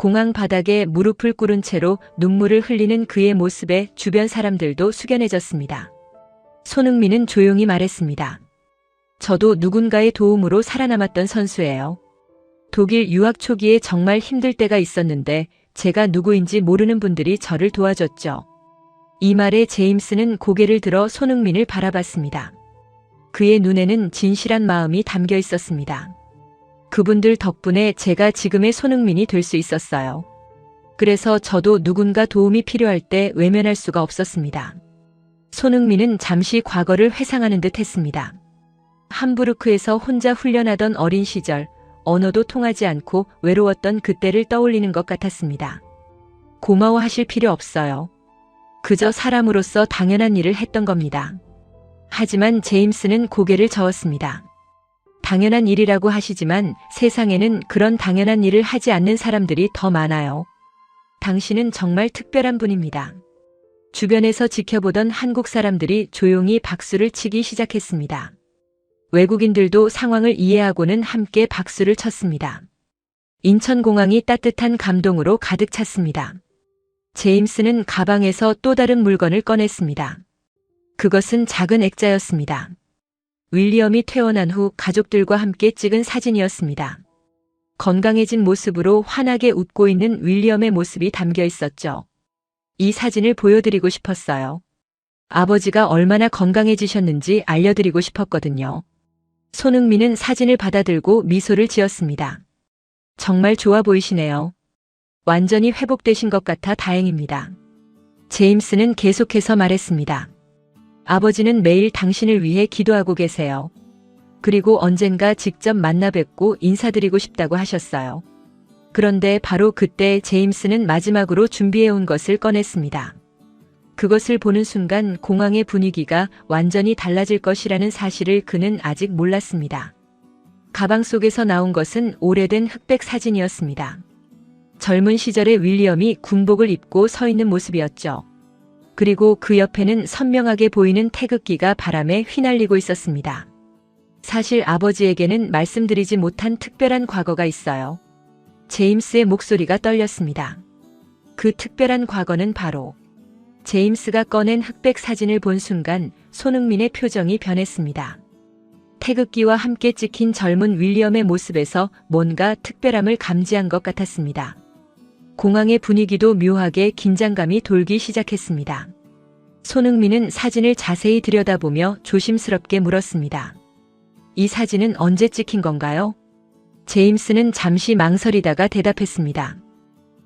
공항 바닥에 무릎을 꿇은 채로 눈물을 흘리는 그의 모습에 주변 사람들도 숙연해졌습니다. 손흥민은 조용히 말했습니다. 저도 누군가의 도움으로 살아남았던 선수예요. 독일 유학 초기에 정말 힘들 때가 있었는데 제가 누구인지 모르는 분들이 저를 도와줬죠. 이 말에 제임스는 고개를 들어 손흥민을 바라봤습니다. 그의 눈에는 진실한 마음이 담겨 있었습니다. 그분들 덕분에 제가 지금의 손흥민이 될 수 있었어요. 그래서 저도 누군가 도움이 필요할 때 외면할 수가 없었습니다. 손흥민은 잠시 과거를 회상하는 듯 했습니다. 함부르크에서 혼자 훈련하던 어린 시절, 언어도 통하지 않고 외로웠던 그때를 떠올리는 것 같았습니다. 고마워하실 필요 없어요. 그저 사람으로서 당연한 일을 했던 겁니다. 하지만 제임스는 고개를 저었습니다. 당연한 일이라고 하시지만 세상에는 그런 당연한 일을 하지 않는 사람들이 더 많아요. 당신은 정말 특별한 분입니다. 주변에서 지켜보던 한국 사람들이 조용히 박수를 치기 시작했습니다. 외국인들도 상황을 이해하고는 함께 박수를 쳤습니다. 인천공항이 따뜻한 감동으로 가득 찼습니다. 제임스는 가방에서 또 다른 물건을 꺼냈습니다. 그것은 작은 액자였습니다. 윌리엄이 퇴원한 후 가족들과 함께 찍은 사진이었습니다. 건강해진 모습으로 환하게 웃고 있는 윌리엄의 모습이 담겨 있었죠. 이 사진을 보여드리고 싶었어요. 아버지가 얼마나 건강해지셨는지 알려드리고 싶었거든요. 손흥민은 사진을 받아들고 미소를 지었습니다. 정말 좋아 보이시네요. 완전히 회복되신 것 같아 다행입니다. 제임스는 계속해서 말했습니다. 아버지는 매일 당신을 위해 기도하고 계세요. 그리고 언젠가 직접 만나 뵙고 인사드리고 싶다고 하셨어요. 그런데 바로 그때 제임스는 마지막으로 준비해온 것을 꺼냈습니다. 그것을 보는 순간 공항의 분위기가 완전히 달라질 것이라는 사실을 그는 아직 몰랐습니다. 가방 속에서 나온 것은 오래된 흑백 사진이었습니다. 젊은 시절의 윌리엄이 군복을 입고 서 있는 모습이었죠. 그리고 그 옆에는 선명하게 보이는 태극기가 바람에 휘날리고 있었습니다. 사실 아버지에게는 말씀드리지 못한 특별한 과거가 있어요. 제임스의 목소리가 떨렸습니다. 그 특별한 과거는 바로 제임스가 꺼낸 흑백 사진을 본 순간 손흥민의 표정이 변했습니다. 태극기와 함께 찍힌 젊은 윌리엄의 모습에서 뭔가 특별함을 감지한 것 같았습니다. 공항의 분위기도 묘하게 긴장감이 돌기 시작했습니다. 손흥민은 사진을 자세히 들여다보며 조심스럽게 물었습니다. 이 사진은 언제 찍힌 건가요? 제임스는 잠시 망설이다가 대답했습니다.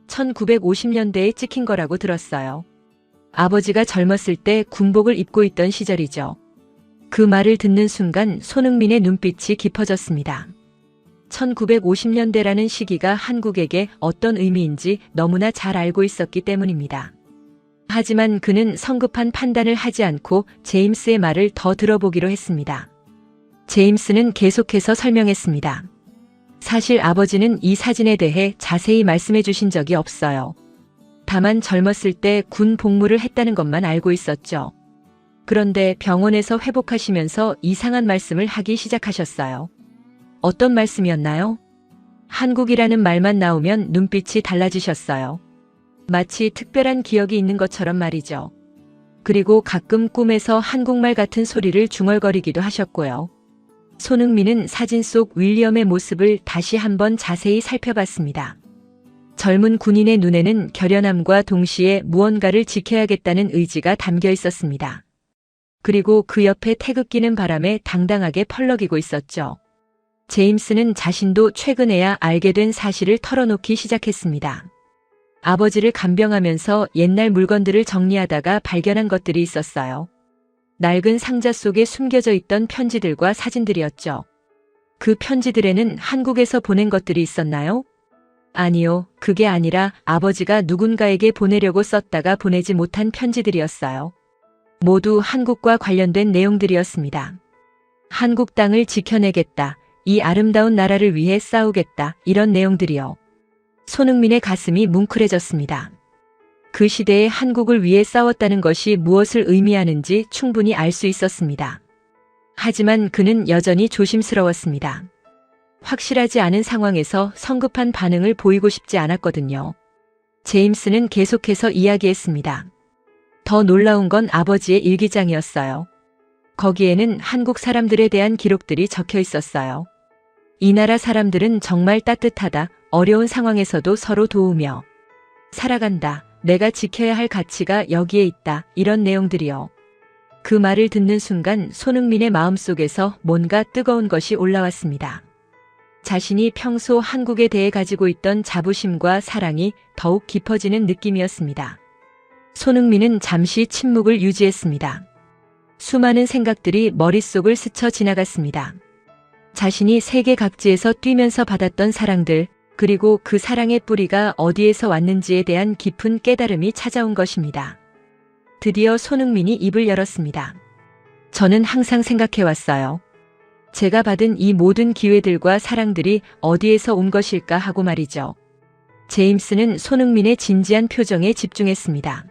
1950년대에 찍힌 거라고 들었어요. 아버지가 젊었을 때 군복을 입고 있던 시절이죠. 그 말을 듣는 순간 손흥민의 눈빛이 깊어졌습니다. 1950년대라는 시기가 한국에게 어떤 의미인지 너무나 잘 알고 있었기 때문입니다. 하지만 그는 성급한 판단을 하지 않고 제임스의 말을 더 들어보기로 했습니다. 제임스는 계속해서 설명했습니다. 사실 아버지는 이 사진에 대해 자세히 말씀해 주신 적이 없어요. 다만 젊었을 때 군 복무를 했다는 것만 알고 있었죠. 그런데 병원에서 회복하시면서 이상한 말씀을 하기 시작하셨어요. 어떤 말씀이었나요? 한국이라는 말만 나오면 눈빛이 달라지셨어요. 마치 특별한 기억이 있는 것처럼 말이죠. 그리고 가끔 꿈에서 한국말 같은 소리를 중얼거리기도 하셨고요. 손흥민은 사진 속 윌리엄의 모습을 다시 한번 자세히 살펴봤습니다. 젊은 군인의 눈에는 결연함과 동시에 무언가를 지켜야겠다는 의지가 담겨 있었습니다. 그리고 그 옆에 태극기는 바람에 당당하게 펄럭이고 있었죠. 제임스는 자신도 최근에야 알게 된 사실을 털어놓기 시작했습니다. 아버지를 간병하면서 옛날 물건들을 정리하다가 발견한 것들이 있었어요. 낡은 상자 속에 숨겨져 있던 편지들과 사진들이었죠. 그 편지들에는 한국에서 보낸 것들이 있었나요? 아니요, 그게 아니라 아버지가 누군가에게 보내려고 썼다가 보내지 못한 편지들이었어요. 모두 한국과 관련된 내용들이었습니다. 한국 땅을 지켜내겠다. 이 아름다운 나라를 위해 싸우겠다. 이런 내용들이요. 손흥민의 가슴이 뭉클해졌습니다. 그 시대에 한국을 위해 싸웠다는 것이 무엇을 의미하는지 충분히 알 수 있었습니다. 하지만 그는 여전히 조심스러웠습니다. 확실하지 않은 상황에서 성급한 반응을 보이고 싶지 않았거든요. 제임스는 계속해서 이야기했습니다. 더 놀라운 건 아버지의 일기장이었어요. 거기에는 한국 사람들에 대한 기록들이 적혀 있었어요. 이 나라 사람들은 정말 따뜻하다. 어려운 상황에서도 서로 도우며 살아간다. 내가 지켜야 할 가치가 여기에 있다. 이런 내용들이요. 그 말을 듣는 순간 손흥민의 마음속에서 뭔가 뜨거운 것이 올라왔습니다. 자신이 평소 한국에 대해 가지고 있던 자부심과 사랑이 더욱 깊어지는 느낌이었습니다. 손흥민은 잠시 침묵을 유지했습니다. 수많은 생각들이 머릿속을 스쳐 지나갔습니다. 자신이 세계 각지에서 뛰면서 받았던 사랑들, 그리고 그 사랑의 뿌리가 어디에서 왔는지에 대한 깊은 깨달음이 찾아온 것입니다. 드디어 손흥민이 입을 열었습니다. 저는 항상 생각해왔어요. 제가 받은 이 모든 기회들과 사랑들이 어디에서 온 것일까 하고 말이죠. 제임스는 손흥민의 진지한 표정에 집중했습니다.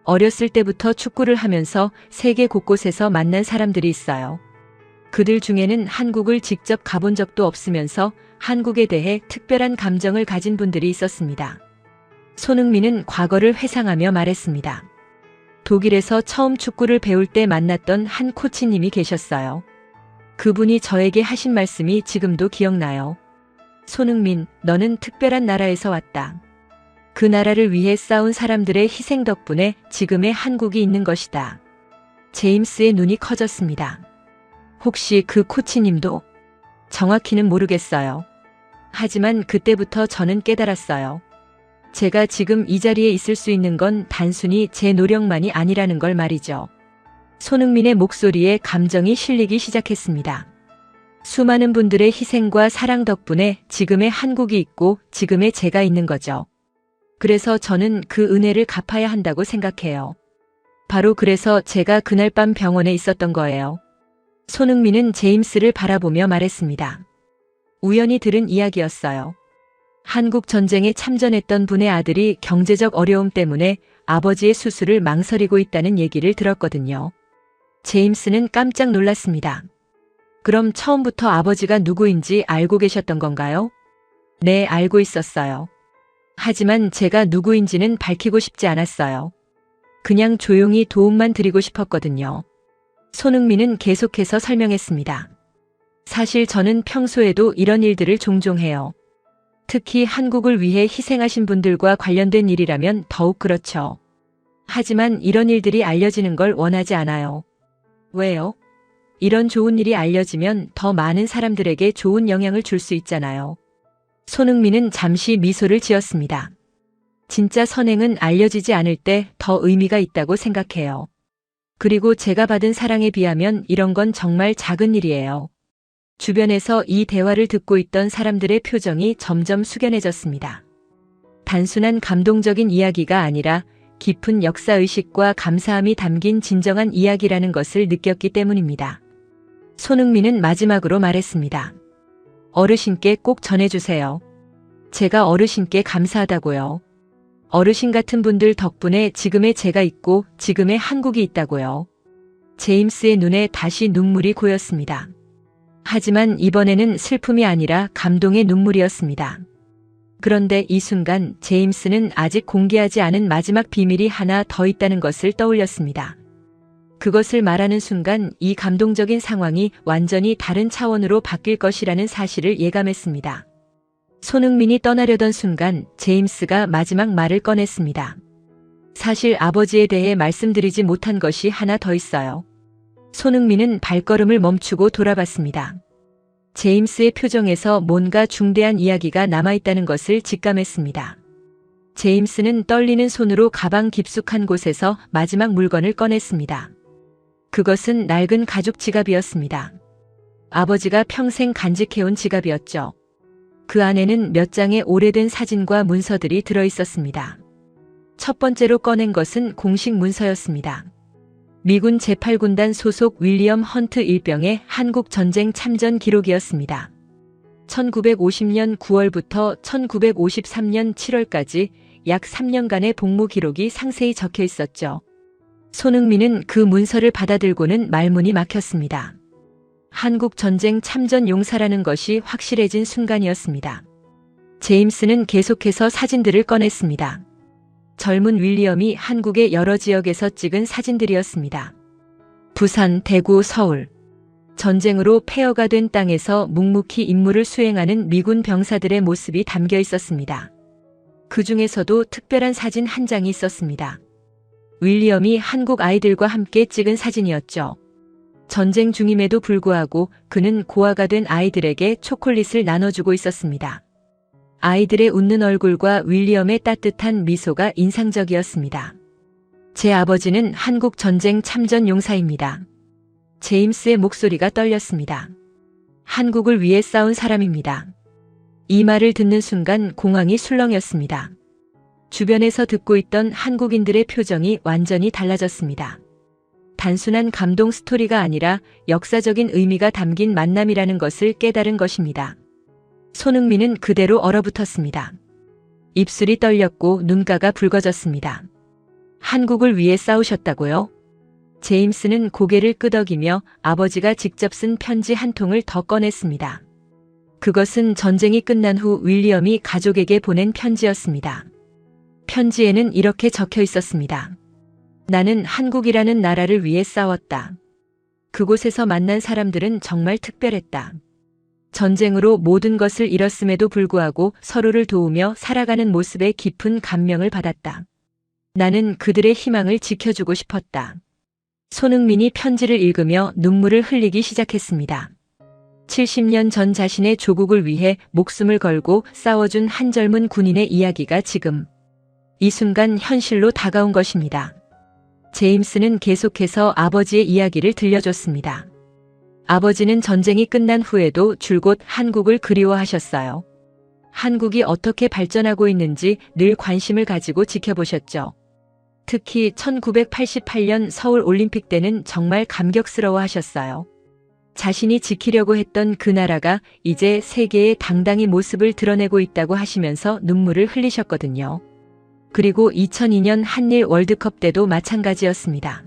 어렸을 때부터 축구를 하면서 세계 곳곳에서 만난 사람들이 있어요. 그들 중에는 한국을 직접 가본 적도 없으면서 한국에 대해 특별한 감정을 가진 분들이 있었습니다. 손흥민은 과거를 회상하며 말했습니다. 독일에서 처음 축구를 배울 때 만났던 한 코치님이 계셨어요. 그분이 저에게 하신 말씀이 지금도 기억나요. 손흥민, 너는 특별한 나라에서 왔다. 그 나라를 위해 싸운 사람들의 희생 덕분에 지금의 한국이 있는 것이다. 제임스의 눈이 커졌습니다. 혹시 그 코치님도? 정확히는 모르겠어요. 하지만 그때부터 저는 깨달았어요. 제가 지금 이 자리에 있을 수 있는 건 단순히 제 노력만이 아니라는 걸 말이죠. 손흥민의 목소리에 감정이 실리기 시작했습니다. 수많은 분들의 희생과 사랑 덕분에 지금의 한국이 있고 지금의 제가 있는 거죠. 그래서 저는 그 은혜를 갚아야 한다고 생각해요. 바로 그래서 제가 그날 밤 병원에 있었던 거예요. 손흥민은 제임스를 바라보며 말했습니다. 우연히 들은 이야기였어요. 한국 전쟁에 참전했던 분의 아들이 경제적 어려움 때문에 아버지의 수술을 망설이고 있다는 얘기를 들었거든요. 제임스는 깜짝 놀랐습니다. 그럼 처음부터 아버지가 누구인지 알고 계셨던 건가요? 네, 알고 있었어요. 하지만 제가 누구인지는 밝히고 싶지 않았어요. 그냥 조용히 도움만 드리고 싶었거든요. 손흥민은 계속해서 설명했습니다. 사실 저는 평소에도 이런 일들을 종종 해요. 특히 한국을 위해 희생하신 분들과 관련된 일이라면 더욱 그렇죠. 하지만 이런 일들이 알려지는 걸 원하지 않아요. 왜요? 이런 좋은 일이 알려지면 더 많은 사람들에게 좋은 영향을 줄 수 있잖아요. 손흥민은 잠시 미소를 지었습니다. 진짜 선행은 알려지지 않을 때 더 의미가 있다고 생각해요. 그리고 제가 받은 사랑에 비하면 이런 건 정말 작은 일이에요. 주변에서 이 대화를 듣고 있던 사람들의 표정이 점점 숙연해졌습니다. 단순한 감동적인 이야기가 아니라 깊은 역사의식과 감사함이 담긴 진정한 이야기라는 것을 느꼈기 때문입니다. 손흥민은 마지막으로 말했습니다. 어르신께 꼭 전해주세요. 제가 어르신께 감사하다고요. 어르신 같은 분들 덕분에 지금의 제가 있고 지금의 한국이 있다고요. 제임스의 눈에 다시 눈물이 고였습니다. 하지만 이번에는 슬픔이 아니라 감동의 눈물이었습니다. 그런데 이 순간 제임스는 아직 공개하지 않은 마지막 비밀이 하나 더 있다는 것을 떠올렸습니다. 그것을 말하는 순간 이 감동적인 상황이 완전히 다른 차원으로 바뀔 것이라는 사실을 예감했습니다. 손흥민이 떠나려던 순간 제임스가 마지막 말을 꺼냈습니다. 사실 아버지에 대해 말씀드리지 못한 것이 하나 더 있어요. 손흥민은 발걸음을 멈추고 돌아봤습니다. 제임스의 표정에서 뭔가 중대한 이야기가 남아있다는 것을 직감했습니다. 제임스는 떨리는 손으로 가방 깊숙한 곳에서 마지막 물건을 꺼냈습니다. 그것은 낡은 가죽 지갑이었습니다. 아버지가 평생 간직해온 지갑이었죠. 그 안에는 몇 장의 오래된 사진과 문서들이 들어있었습니다. 첫 번째로 꺼낸 것은 공식 문서였습니다. 미군 제8군단 소속 윌리엄 헌트 일병의 한국 전쟁 참전 기록이었습니다. 1950년 9월부터 1953년 7월까지 약 3년간의 복무 기록이 상세히 적혀 있었죠. 손흥민은 그 문서를 받아들고는 말문이 막혔습니다. 한국 전쟁 참전 용사라는 것이 확실해진 순간이었습니다. 제임스는 계속해서 사진들을 꺼냈습니다. 젊은 윌리엄이 한국의 여러 지역에서 찍은 사진들이었습니다. 부산, 대구, 서울. 전쟁으로 폐허가 된 땅에서 묵묵히 임무를 수행하는 미군 병사들의 모습이 담겨 있었습니다. 그 중에서도 특별한 사진 한 장이 있었습니다. 윌리엄이 한국 아이들과 함께 찍은 사진이었죠. 전쟁 중임에도 불구하고 그는 고아가 된 아이들에게 초콜릿을 나눠주고 있었습니다. 아이들의 웃는 얼굴과 윌리엄의 따뜻한 미소가 인상적이었습니다. 제 아버지는 한국 전쟁 참전 용사입니다. 제임스의 목소리가 떨렸습니다. 한국을 위해 싸운 사람입니다. 이 말을 듣는 순간 공황이 술렁였습니다. 주변에서 듣고 있던 한국인들의 표정이 완전히 달라졌습니다. 단순한 감동 스토리가 아니라 역사적인 의미가 담긴 만남이라는 것을 깨달은 것입니다. 손흥민은 그대로 얼어붙었습니다. 입술이 떨렸고 눈가가 붉어졌습니다. 한국을 위해 싸우셨다고요? 제임스는 고개를 끄덕이며 아버지가 직접 쓴 편지 한 통을 더 꺼냈습니다. 그것은 전쟁이 끝난 후 윌리엄이 가족에게 보낸 편지였습니다. 편지에는 이렇게 적혀 있었습니다. 나는 한국이라는 나라를 위해 싸웠다. 그곳에서 만난 사람들은 정말 특별했다. 전쟁으로 모든 것을 잃었음에도 불구하고 서로를 도우며 살아가는 모습에 깊은 감명을 받았다. 나는 그들의 희망을 지켜주고 싶었다. 손흥민이 편지를 읽으며 눈물을 흘리기 시작했습니다. 70년 전 자신의 조국을 위해 목숨을 걸고 싸워준 한 젊은 군인의 이야기가 지금 이 순간 현실로 다가온 것입니다. 제임스는 계속해서 아버지의 이야기를 들려줬습니다. 아버지는 전쟁이 끝난 후에도 줄곧 한국을 그리워하셨어요. 한국이 어떻게 발전하고 있는지 늘 관심을 가지고 지켜보셨죠. 특히 1988년 서울 올림픽 때는 정말 감격스러워 하셨어요. 자신이 지키려고 했던 그 나라가 이제 세계에 당당히 모습을 드러내고 있다고 하시면서 눈물을 흘리셨거든요. 그리고 2002년 한일 월드컵 때도 마찬가지였습니다.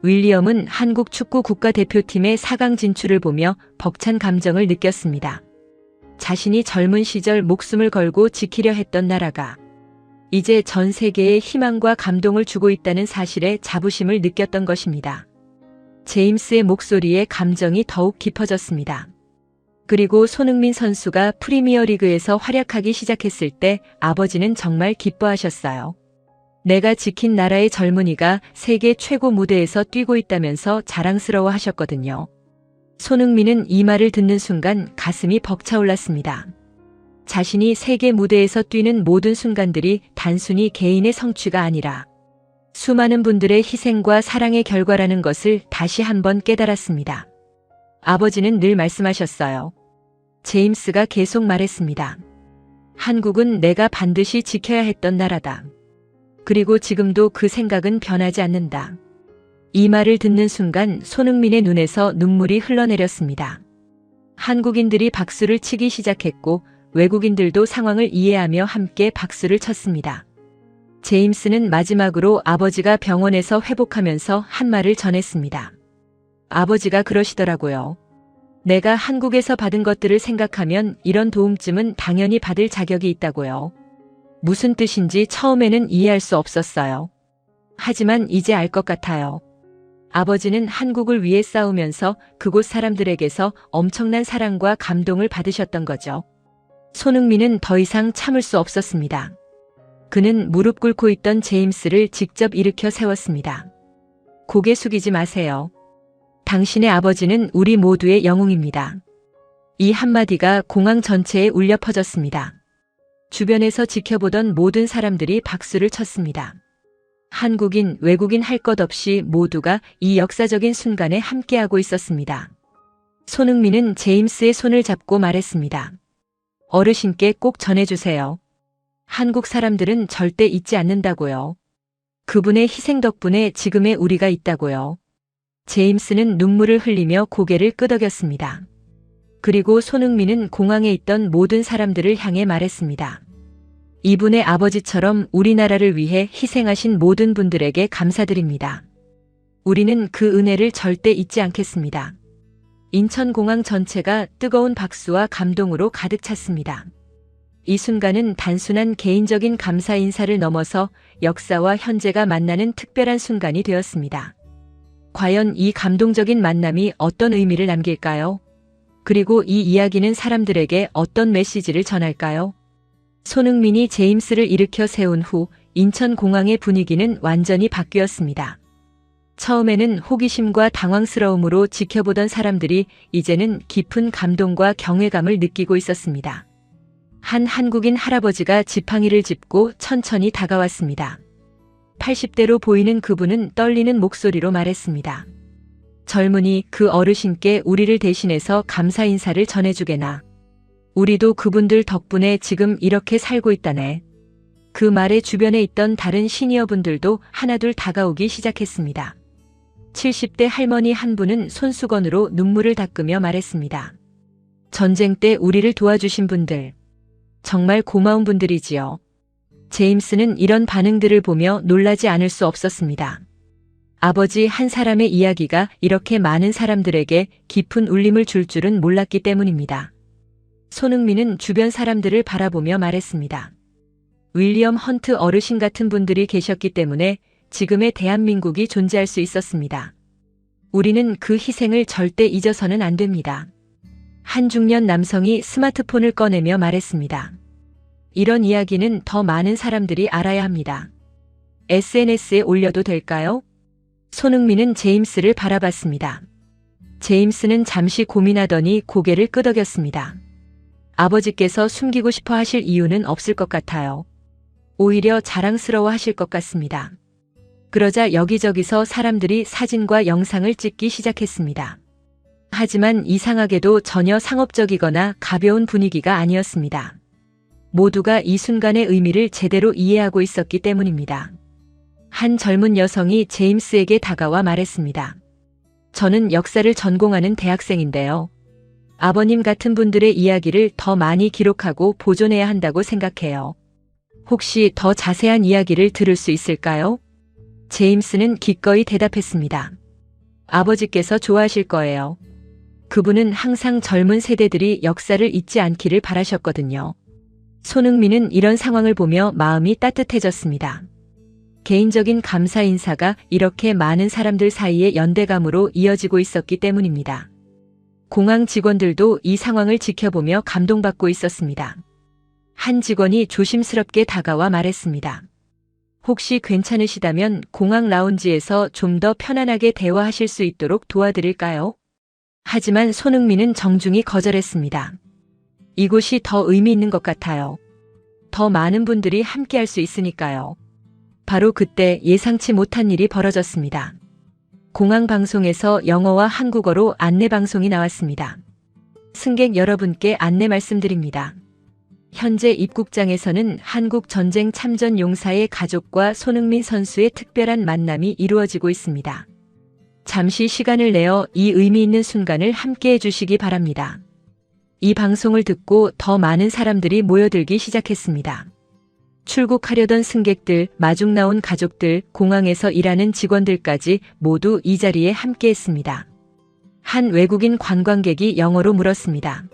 윌리엄은 한국 축구 국가대표팀의 4강 진출을 보며 벅찬 감정을 느꼈습니다. 자신이 젊은 시절 목숨을 걸고 지키려 했던 나라가 이제 전 세계에 희망과 감동을 주고 있다는 사실에 자부심을 느꼈던 것입니다. 제임스의 목소리에 감정이 더욱 깊어졌습니다. 그리고 손흥민 선수가 프리미어리그에서 활약하기 시작했을 때 아버지는 정말 기뻐하셨어요. 내가 지킨 나라의 젊은이가 세계 최고 무대에서 뛰고 있다면서 자랑스러워 하셨거든요. 손흥민은 이 말을 듣는 순간 가슴이 벅차올랐습니다. 자신이 세계 무대에서 뛰는 모든 순간들이 단순히 개인의 성취가 아니라 수많은 분들의 희생과 사랑의 결과라는 것을 다시 한번 깨달았습니다. 아버지는 늘 말씀하셨어요. 제임스가 계속 말했습니다. 한국은 내가 반드시 지켜야 했던 나라다. 그리고 지금도 그 생각은 변하지 않는다. 이 말을 듣는 순간 손흥민의 눈에서 눈물이 흘러내렸습니다. 한국인들이 박수를 치기 시작했고 외국인들도 상황을 이해하며 함께 박수를 쳤습니다. 제임스는 마지막으로 아버지가 병원에서 회복하면서 한 말을 전했습니다. 아버지가 그러시더라고요. 내가 한국에서 받은 것들을 생각하면 이런 도움쯤은 당연히 받을 자격이 있다고요. 무슨 뜻인지 처음에는 이해할 수 없었어요. 하지만 이제 알 것 같아요. 아버지는 한국을 위해 싸우면서 그곳 사람들에게서 엄청난 사랑과 감동을 받으셨던 거죠. 손흥민은 더 이상 참을 수 없었습니다. 그는 무릎 꿇고 있던 제임스를 직접 일으켜 세웠습니다. 고개 숙이지 마세요. 당신의 아버지는 우리 모두의 영웅입니다. 이 한마디가 공항 전체에 울려 퍼졌습니다. 주변에서 지켜보던 모든 사람들이 박수를 쳤습니다. 한국인, 외국인 할 것 없이 모두가 이 역사적인 순간에 함께하고 있었습니다. 손흥민은 제임스의 손을 잡고 말했습니다. 어르신께 꼭 전해주세요. 한국 사람들은 절대 잊지 않는다고요. 그분의 희생 덕분에 지금의 우리가 있다고요. 제임스는 눈물을 흘리며 고개를 끄덕였습니다. 그리고 손흥민은 공항에 있던 모든 사람들을 향해 말했습니다. 이분의 아버지처럼 우리나라를 위해 희생하신 모든 분들에게 감사드립니다. 우리는 그 은혜를 절대 잊지 않겠습니다. 인천공항 전체가 뜨거운 박수와 감동으로 가득 찼습니다. 이 순간은 단순한 개인적인 감사 인사를 넘어서 역사와 현재가 만나는 특별한 순간이 되었습니다. 과연 이 감동적인 만남이 어떤 의미를 남길까요? 그리고 이 이야기는 사람들에게 어떤 메시지를 전할까요? 손흥민이 제임스를 일으켜 세운 후 인천공항의 분위기는 완전히 바뀌었습니다. 처음에는 호기심과 당황스러움으로 지켜보던 사람들이 이제는 깊은 감동과 경외감을 느끼고 있었습니다. 한 한국인 할아버지가 지팡이를 짚고 천천히 다가왔습니다. 80대로 보이는 그분은 떨리는 목소리로 말했습니다. 젊은이, 그 어르신께 우리를 대신해서 감사 인사를 전해주게나. 우리도 그분들 덕분에 지금 이렇게 살고 있다네. 그 말에 주변에 있던 다른 시니어분들도 하나둘 다가오기 시작했습니다. 70대 할머니 한 분은 손수건으로 눈물을 닦으며 말했습니다. 전쟁 때 우리를 도와주신 분들, 정말 고마운 분들이지요. 제임스는 이런 반응들을 보며 놀라지 않을 수 없었습니다. 아버지 한 사람의 이야기가 이렇게 많은 사람들에게 깊은 울림을 줄 줄은 몰랐기 때문입니다. 손흥민은 주변 사람들을 바라보며 말했습니다. 윌리엄 헌트 어르신 같은 분들이 계셨기 때문에 지금의 대한민국이 존재할 수 있었습니다. 우리는 그 희생을 절대 잊어서는 안 됩니다. 한 중년 남성이 스마트폰을 꺼내며 말했습니다. 이런 이야기는 더 많은 사람들이 알아야 합니다. SNS에 올려도 될까요? 손흥민은 제임스를 바라봤습니다. 제임스는 잠시 고민하더니 고개를 끄덕였습니다. 아버지께서 숨기고 싶어 하실 이유는 없을 것 같아요. 오히려 자랑스러워 하실 것 같습니다. 그러자 여기저기서 사람들이 사진과 영상을 찍기 시작했습니다. 하지만 이상하게도 전혀 상업적이거나 가벼운 분위기가 아니었습니다. 모두가 이 순간의 의미를 제대로 이해하고 있었기 때문입니다. 한 젊은 여성이 제임스에게 다가와 말했습니다. 저는 역사를 전공하는 대학생인데요. 아버님 같은 분들의 이야기를 더 많이 기록하고 보존해야 한다고 생각해요. 혹시 더 자세한 이야기를 들을 수 있을까요? 제임스는 기꺼이 대답했습니다. 아버지께서 좋아하실 거예요. 그분은 항상 젊은 세대들이 역사를 잊지 않기를 바라셨거든요. 손흥민은 이런 상황을 보며 마음이 따뜻해졌습니다. 개인적인 감사 인사가 이렇게 많은 사람들 사이의 연대감으로 이어지고 있었기 때문입니다. 공항 직원들도 이 상황을 지켜보며 감동받고 있었습니다. 한 직원이 조심스럽게 다가와 말했습니다. 혹시 괜찮으시다면 공항 라운지에서 좀 더 편안하게 대화하실 수 있도록 도와드릴까요? 하지만 손흥민은 정중히 거절했습니다. 이곳이 더 의미 있는 것 같아요. 더 많은 분들이 함께할 수 있으니까요. 바로 그때 예상치 못한 일이 벌어졌습니다. 공항 방송에서 영어와 한국어로 안내 방송이 나왔습니다. 승객 여러분께 안내 말씀드립니다. 현재 입국장에서는 한국 전쟁 참전 용사의 가족과 손흥민 선수의 특별한 만남이 이루어지고 있습니다. 잠시 시간을 내어 이 의미 있는 순간을 함께 해주시기 바랍니다. 이 방송을 듣고 더 많은 사람들이 모여들기 시작했습니다. 출국하려던 승객들, 마중 나온 가족들, 공항에서 일하는 직원들까지 모두 이 자리에 함께했습니다. 한 외국인 관광객이 영어로 물었습니다.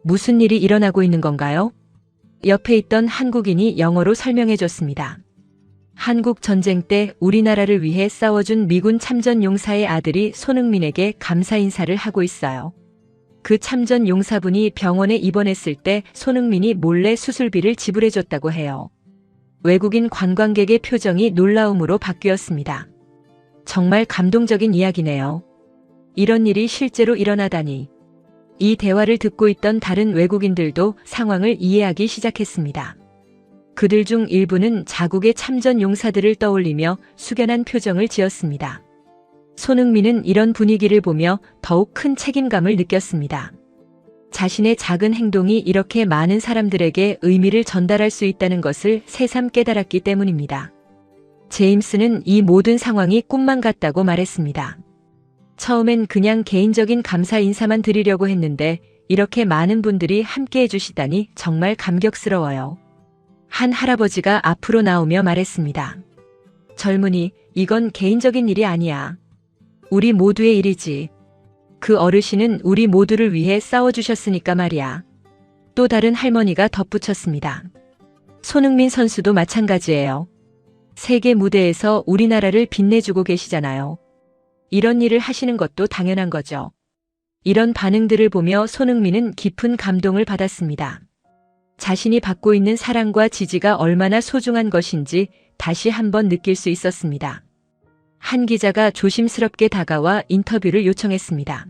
무슨 일이 일어나고 있는 건가요? 옆에 있던 한국인이 영어로 설명해줬습니다. 한국 전쟁 때 우리나라를 위해 싸워준 미군 참전 용사의 아들이 손흥민에게 감사 인사를 하고 있어요. 그 참전 용사분이 병원에 입원했을 때 손흥민이 몰래 수술비를 지불해줬다고 해요. 외국인 관광객의 표정이 놀라움으로 바뀌었습니다. 정말 감동적인 이야기네요. 이런 일이 실제로 일어나다니. 이 대화를 듣고 있던 다른 외국인들도 상황을 이해하기 시작했습니다. 그들 중 일부는 자국의 참전 용사들을 떠올리며 숙연한 표정을 지었습니다. 손흥민은 이런 분위기를 보며 더욱 큰 책임감을 느꼈습니다. 자신의 작은 행동이 이렇게 많은 사람들에게 의미를 전달할 수 있다는 것을 새삼 깨달았기 때문입니다. 제임스는 이 모든 상황이 꿈만 같다고 말했습니다. 처음엔 그냥 개인적인 감사 인사만 드리려고 했는데 이렇게 많은 분들이 함께 해주시다니 정말 감격스러워요. 한 할아버지가 앞으로 나오며 말했습니다. 젊은이, 이건 개인적인 일이 아니야. 우리 모두의 일이지. 그 어르신은 우리 모두를 위해 싸워주셨으니까 말이야. 또 다른 할머니가 덧붙였습니다. 손흥민 선수도 마찬가지예요. 세계 무대에서 우리나라를 빛내주고 계시잖아요. 이런 일을 하시는 것도 당연한 거죠. 이런 반응들을 보며 손흥민은 깊은 감동을 받았습니다. 자신이 받고 있는 사랑과 지지가 얼마나 소중한 것인지 다시 한번 느낄 수 있었습니다. 한 기자가 조심스럽게 다가와 인터뷰를 요청했습니다.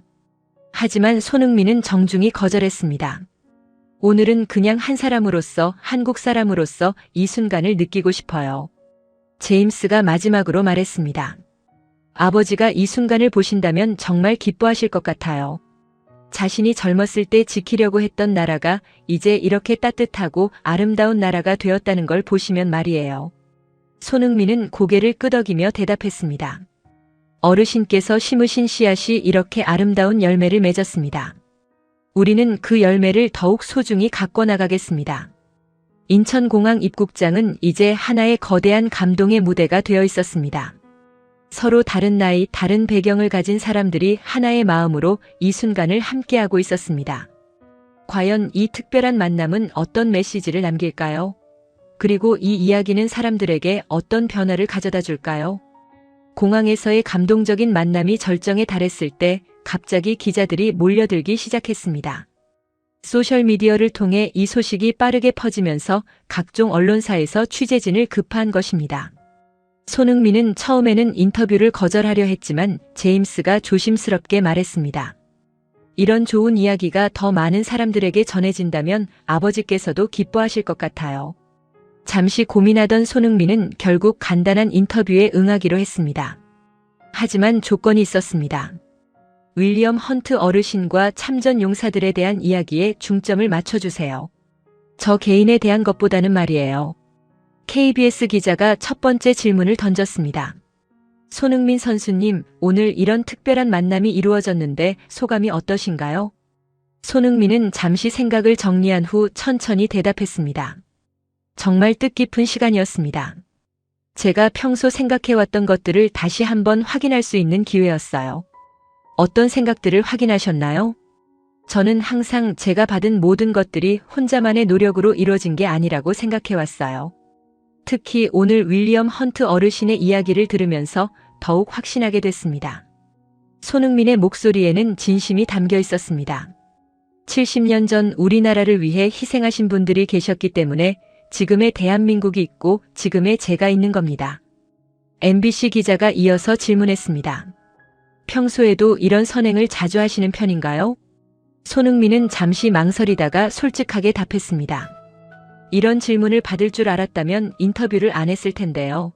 하지만 손흥민은 정중히 거절했습니다. 오늘은 그냥 한 사람으로서, 한국 사람으로서 이 순간을 느끼고 싶어요. 제임스가 마지막으로 말했습니다. 아버지가 이 순간을 보신다면 정말 기뻐하실 것 같아요. 자신이 젊었을 때 지키려고 했던 나라가 이제 이렇게 따뜻하고 아름다운 나라가 되었다는 걸 보시면 말이에요. 손흥민은 고개를 끄덕이며 대답했습니다. 어르신께서 심으신 씨앗이 이렇게 아름다운 열매를 맺었습니다. 우리는 그 열매를 더욱 소중히 가꿔 나가겠습니다. 인천공항 입국장은 이제 하나의 거대한 감동의 무대가 되어 있었습니다. 서로 다른 나이, 다른 배경을 가진 사람들이 하나의 마음으로 이 순간을 함께하고 있었습니다. 과연 이 특별한 만남은 어떤 메시지를 남길까요? 그리고 이 이야기는 사람들에게 어떤 변화를 가져다 줄까요? 공항에서의 감동적인 만남이 절정에 달했을 때 갑자기 기자들이 몰려들기 시작했습니다. 소셜미디어를 통해 이 소식이 빠르게 퍼지면서 각종 언론사에서 취재진을 급파한 것입니다. 손흥민은 처음에는 인터뷰를 거절하려 했지만 제임스가 조심스럽게 말했습니다. 이런 좋은 이야기가 더 많은 사람들에게 전해진다면 아버지께서도 기뻐하실 것 같아요. 잠시 고민하던 손흥민은 결국 간단한 인터뷰에 응하기로 했습니다. 하지만 조건이 있었습니다. 윌리엄 헌트 어르신과 참전 용사들에 대한 이야기에 중점을 맞춰주세요. 저 개인에 대한 것보다는 말이에요. KBS 기자가 첫 번째 질문을 던졌습니다. 손흥민 선수님, 오늘 이런 특별한 만남이 이루어졌는데 소감이 어떠신가요? 손흥민은 잠시 생각을 정리한 후 천천히 대답했습니다. 정말 뜻깊은 시간이었습니다. 제가 평소 생각해왔던 것들을 다시 한번 확인할 수 있는 기회였어요. 어떤 생각들을 확인하셨나요? 저는 항상 제가 받은 모든 것들이 혼자만의 노력으로 이루어진 게 아니라고 생각해왔어요. 특히 오늘 윌리엄 헌트 어르신의 이야기를 들으면서 더욱 확신하게 됐습니다. 손흥민의 목소리에는 진심이 담겨 있었습니다. 70년 전 우리나라를 위해 희생하신 분들이 계셨기 때문에 지금의 대한민국이 있고 지금의 제가 있는 겁니다. MBC 기자가 이어서 질문했습니다. 평소에도 이런 선행을 자주 하시는 편인가요? 손흥민은 잠시 망설이다가 솔직하게 답했습니다. 이런 질문을 받을 줄 알았다면 인터뷰를 안 했을 텐데요.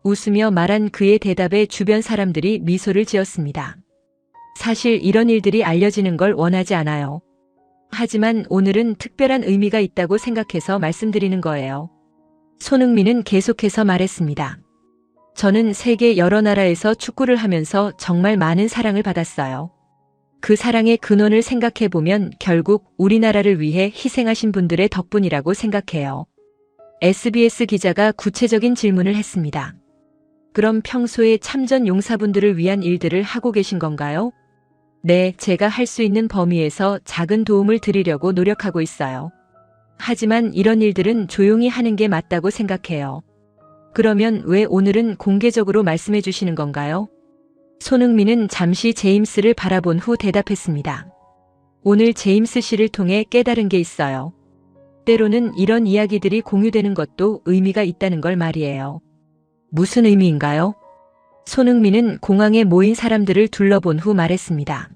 웃으며 말한 그의 대답에 주변 사람들이 미소를 지었습니다. 사실 이런 일들이 알려지는 걸 원하지 않아요. 하지만 오늘은 특별한 의미가 있다고 생각해서 말씀드리는 거예요. 손흥민은 계속해서 말했습니다. 저는 세계 여러 나라에서 축구를 하면서 정말 많은 사랑을 받았어요. 그 사랑의 근원을 생각해보면 결국 우리나라를 위해 희생하신 분들의 덕분이라고 생각해요. SBS 기자가 구체적인 질문을 했습니다. 그럼 평소에 참전 용사분들을 위한 일들을 하고 계신 건가요? 네, 제가 할 수 있는 범위에서 작은 도움을 드리려고 노력하고 있어요. 하지만 이런 일들은 조용히 하는 게 맞다고 생각해요. 그러면 왜 오늘은 공개적으로 말씀해 주시는 건가요? 손흥민은 잠시 제임스를 바라본 후 대답했습니다. 오늘 제임스 씨를 통해 깨달은 게 있어요. 때로는 이런 이야기들이 공유되는 것도 의미가 있다는 걸 말이에요. 무슨 의미인가요? 손흥민은 공항에 모인 사람들을 둘러본 후 말했습니다.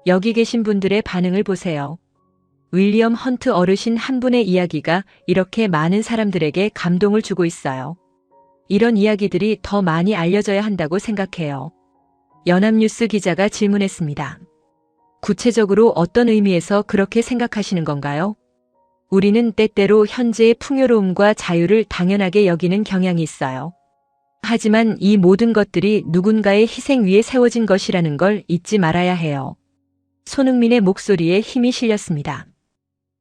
여기 계신 분들의 반응을 보세요. 윌리엄 헌트 어르신 한 분의 이야기가 이렇게 많은 사람들에게 감동을 주고 있어요. 이런 이야기들이 더 많이 알려져야 한다고 생각해요. 연합뉴스 기자가 질문했습니다. 구체적으로 어떤 의미에서 그렇게 생각하시는 건가요? 우리는 때때로 현재의 풍요로움과 자유를 당연하게 여기는 경향이 있어요. 하지만 이 모든 것들이 누군가의 희생 위에 세워진 것이라는 걸 잊지 말아야 해요. 손흥민의 목소리에 힘이 실렸습니다.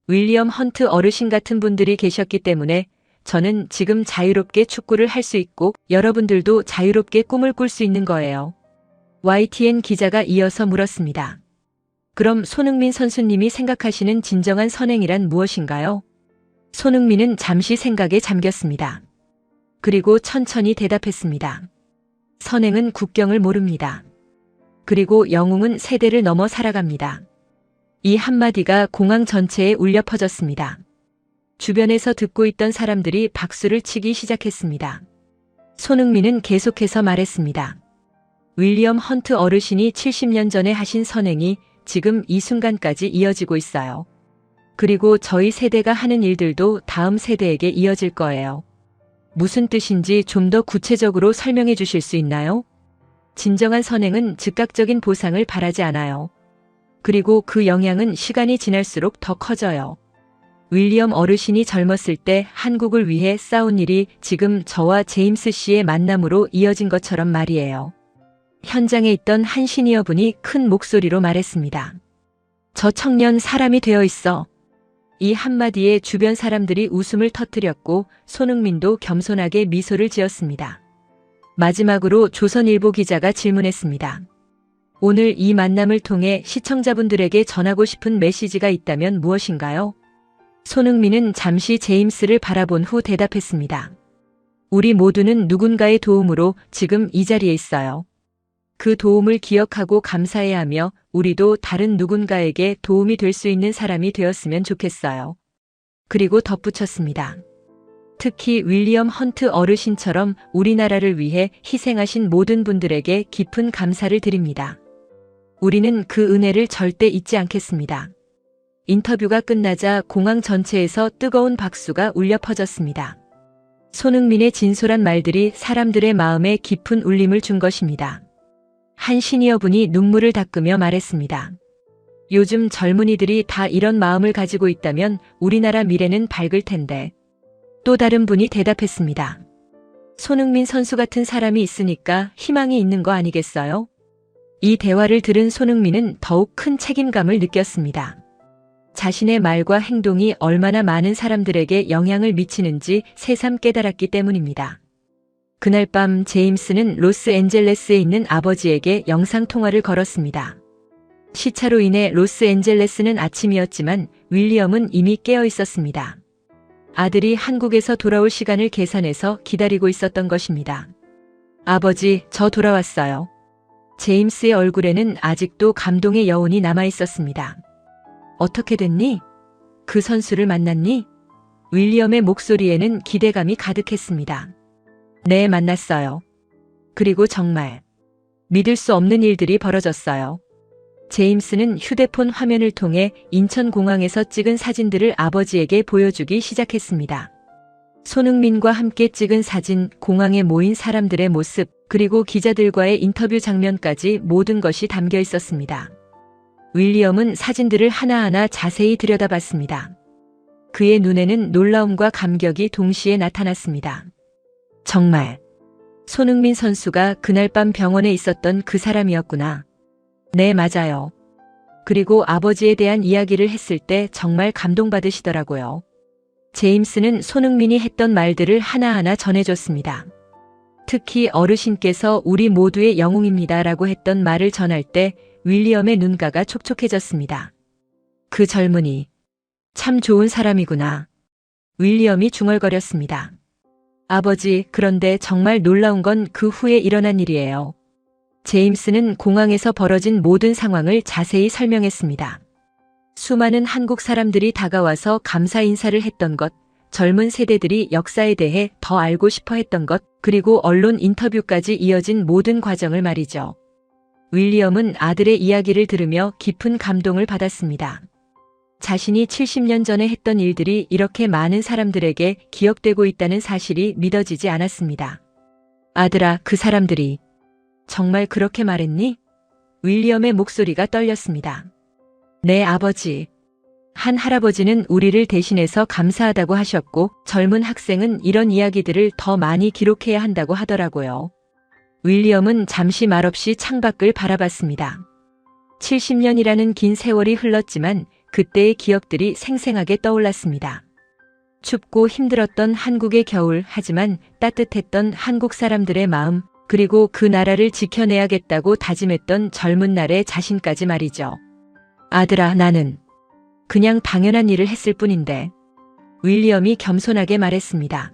윌리엄 헌트 어르신 같은 분들이 계셨기 때문에 저는 지금 자유롭게 축구를 할 수 있고 여러분들도 자유롭게 꿈을 꿀 수 있는 거예요. YTN 기자가 이어서 물었습니다. 그럼 손흥민 선수님이 생각하시는 진정한 선행이란 무엇인가요? 손흥민은 잠시 생각에 잠겼습니다. 그리고 천천히 대답했습니다. 선행은 국경을 모릅니다. 그리고 영웅은 세대를 넘어 살아갑니다. 이 한마디가 공항 전체에 울려 퍼졌습니다. 주변에서 듣고 있던 사람들이 박수를 치기 시작했습니다. 손흥민은 계속해서 말했습니다. 윌리엄 헌트 어르신이 70년 전에 하신 선행이 지금 이 순간까지 이어지고 있어요. 그리고 저희 세대가 하는 일들도 다음 세대에게 이어질 거예요. 무슨 뜻인지 좀 더 구체적으로 설명해 주실 수 있나요? 진정한 선행은 즉각적인 보상을 바라지 않아요. 그리고 그 영향은 시간이 지날수록 더 커져요. 윌리엄 어르신이 젊었을 때 한국을 위해 싸운 일이 지금 저와 제임스 씨의 만남으로 이어진 것처럼 말이에요. 현장에 있던 한 시니어분이 큰 목소리로 말했습니다. 저 청년 사람이 되어 있어. 이 한마디에 주변 사람들이 웃음을 터뜨렸고 손흥민도 겸손하게 미소를 지었습니다. 마지막으로 조선일보 기자가 질문했습니다. 오늘 이 만남을 통해 시청자분들에게 전하고 싶은 메시지가 있다면 무엇인가요? 손흥민은 잠시 제임스를 바라본 후 대답했습니다. 우리 모두는 누군가의 도움으로 지금 이 자리에 있어요. 그 도움을 기억하고 감사해야 하며 우리도 다른 누군가에게 도움이 될 수 있는 사람이 되었으면 좋겠어요. 그리고 덧붙였습니다. 특히 윌리엄 헌트 어르신처럼 우리나라를 위해 희생하신 모든 분들에게 깊은 감사를 드립니다. 우리는 그 은혜를 절대 잊지 않겠습니다. 인터뷰가 끝나자 공항 전체에서 뜨거운 박수가 울려 퍼졌습니다. 손흥민의 진솔한 말들이 사람들의 마음에 깊은 울림을 준 것입니다. 한 시니어분이 눈물을 닦으며 말했습니다. 요즘 젊은이들이 다 이런 마음을 가지고 있다면 우리나라 미래는 밝을 텐데. 또 다른 분이 대답했습니다. 손흥민 선수 같은 사람이 있으니까 희망이 있는 거 아니겠어요? 이 대화를 들은 손흥민은 더욱 큰 책임감을 느꼈습니다. 자신의 말과 행동이 얼마나 많은 사람들에게 영향을 미치는지 새삼 깨달았기 때문입니다. 그날 밤 제임스는 로스앤젤레스에 있는 아버지에게 영상통화를 걸었습니다. 시차로 인해 로스앤젤레스는 아침이었지만 윌리엄은 이미 깨어 있었습니다. 아들이 한국에서 돌아올 시간을 계산해서 기다리고 있었던 것입니다. 아버지, 저 돌아왔어요. 제임스의 얼굴에는 아직도 감동의 여운이 남아 있었습니다. 어떻게 됐니? 그 선수를 만났니? 윌리엄의 목소리에는 기대감이 가득했습니다. 네, 만났어요. 그리고 정말 믿을 수 없는 일들이 벌어졌어요. 제임스는 휴대폰 화면을 통해 인천공항에서 찍은 사진들을 아버지에게 보여주기 시작했습니다. 손흥민과 함께 찍은 사진, 공항에 모인 사람들의 모습, 그리고 기자들과의 인터뷰 장면까지 모든 것이 담겨 있었습니다. 윌리엄은 사진들을 하나하나 자세히 들여다봤습니다. 그의 눈에는 놀라움과 감격이 동시에 나타났습니다. 정말 손흥민 선수가 그날 밤 병원에 있었던 그 사람이었구나. 네, 맞아요. 그리고 아버지에 대한 이야기를 했을 때 정말 감동받으시더라고요. 제임스는 손흥민이 했던 말들을 하나하나 전해줬습니다. 특히 어르신께서 우리 모두의 영웅입니다 라고 했던 말을 전할 때 윌리엄의 눈가가 촉촉해졌습니다. 그 젊은이, 참 좋은 사람이구나. 윌리엄이 중얼거렸습니다. 아버지, 그런데 정말 놀라운 건 그 후에 일어난 일이에요. 제임스는 공항에서 벌어진 모든 상황을 자세히 설명했습니다. 수많은 한국 사람들이 다가와서 감사 인사를 했던 것, 젊은 세대들이 역사에 대해 더 알고 싶어 했던 것, 그리고 언론 인터뷰까지 이어진 모든 과정을 말이죠. 윌리엄은 아들의 이야기를 들으며 깊은 감동을 받았습니다. 자신이 70년 전에 했던 일들이 이렇게 많은 사람들에게 기억되고 있다는 사실이 믿어지지 않았습니다. 아들아, 그 사람들이 정말 그렇게 말했니? 윌리엄의 목소리가 떨렸습니다. 네, 아버지. 한 할아버지는 우리를 대신해서 감사하다고 하셨고 젊은 학생은 이런 이야기들을 더 많이 기록해야 한다고 하더라고요. 윌리엄은 잠시 말없이 창밖을 바라봤습니다. 70년이라는 긴 세월이 흘렀지만 그때의 기억들이 생생하게 떠올랐습니다. 춥고 힘들었던 한국의 겨울, 하지만 따뜻했던 한국 사람들의 마음, 그리고 그 나라를 지켜내야겠다고 다짐했던 젊은 날의 자신까지 말이죠. 아들아, 나는 그냥 당연한 일을 했을 뿐인데. 윌리엄이 겸손하게 말했습니다.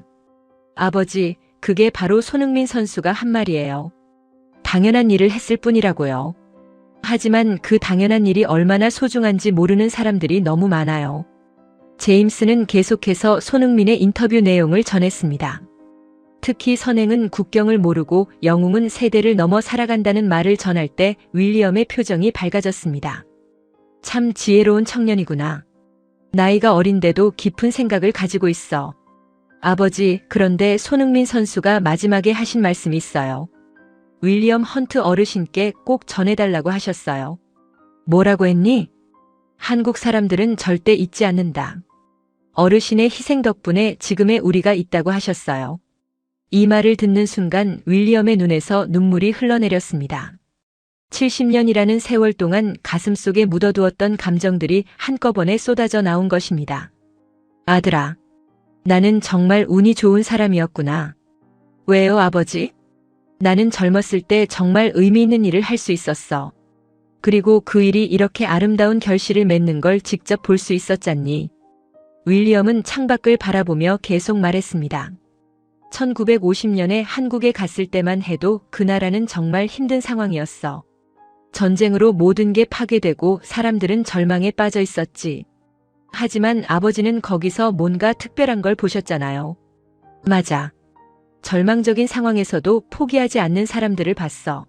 아버지, 그게 바로 손흥민 선수가 한 말이에요. 당연한 일을 했을 뿐이라고요. 하지만 그 당연한 일이 얼마나 소중한지 모르는 사람들이 너무 많아요. 제임스는 계속해서 손흥민의 인터뷰 내용을 전했습니다. 특히 선행은 국경을 모르고 영웅은 세대를 넘어 살아간다는 말을 전할 때 윌리엄의 표정이 밝아졌습니다. 참 지혜로운 청년이구나. 나이가 어린데도 깊은 생각을 가지고 있어. 아버지, 그런데 손흥민 선수가 마지막에 하신 말씀이 있어요. 윌리엄 헌트 어르신께 꼭 전해달라고 하셨어요. 뭐라고 했니? 한국 사람들은 절대 잊지 않는다. 어르신의 희생 덕분에 지금의 우리가 있다고 하셨어요. 이 말을 듣는 순간 윌리엄의 눈에서 눈물이 흘러내렸습니다. 70년이라는 세월 동안 가슴속에 묻어두었던 감정들이 한꺼번에 쏟아져 나온 것입니다. 아들아, 나는 정말 운이 좋은 사람이었구나. 왜요, 아버지? 나는 젊었을 때 정말 의미 있는 일을 할 수 있었어. 그리고 그 일이 이렇게 아름다운 결실을 맺는 걸 직접 볼 수 있었잖니. 윌리엄은 창밖을 바라보며 계속 말했습니다. 1950년에 한국에 갔을 때만 해도 그 나라는 정말 힘든 상황이었어. 전쟁으로 모든 게 파괴되고 사람들은 절망에 빠져 있었지. 하지만 아버지는 거기서 뭔가 특별한 걸 보셨잖아요. 맞아. 절망적인 상황에서도 포기하지 않는 사람들을 봤어.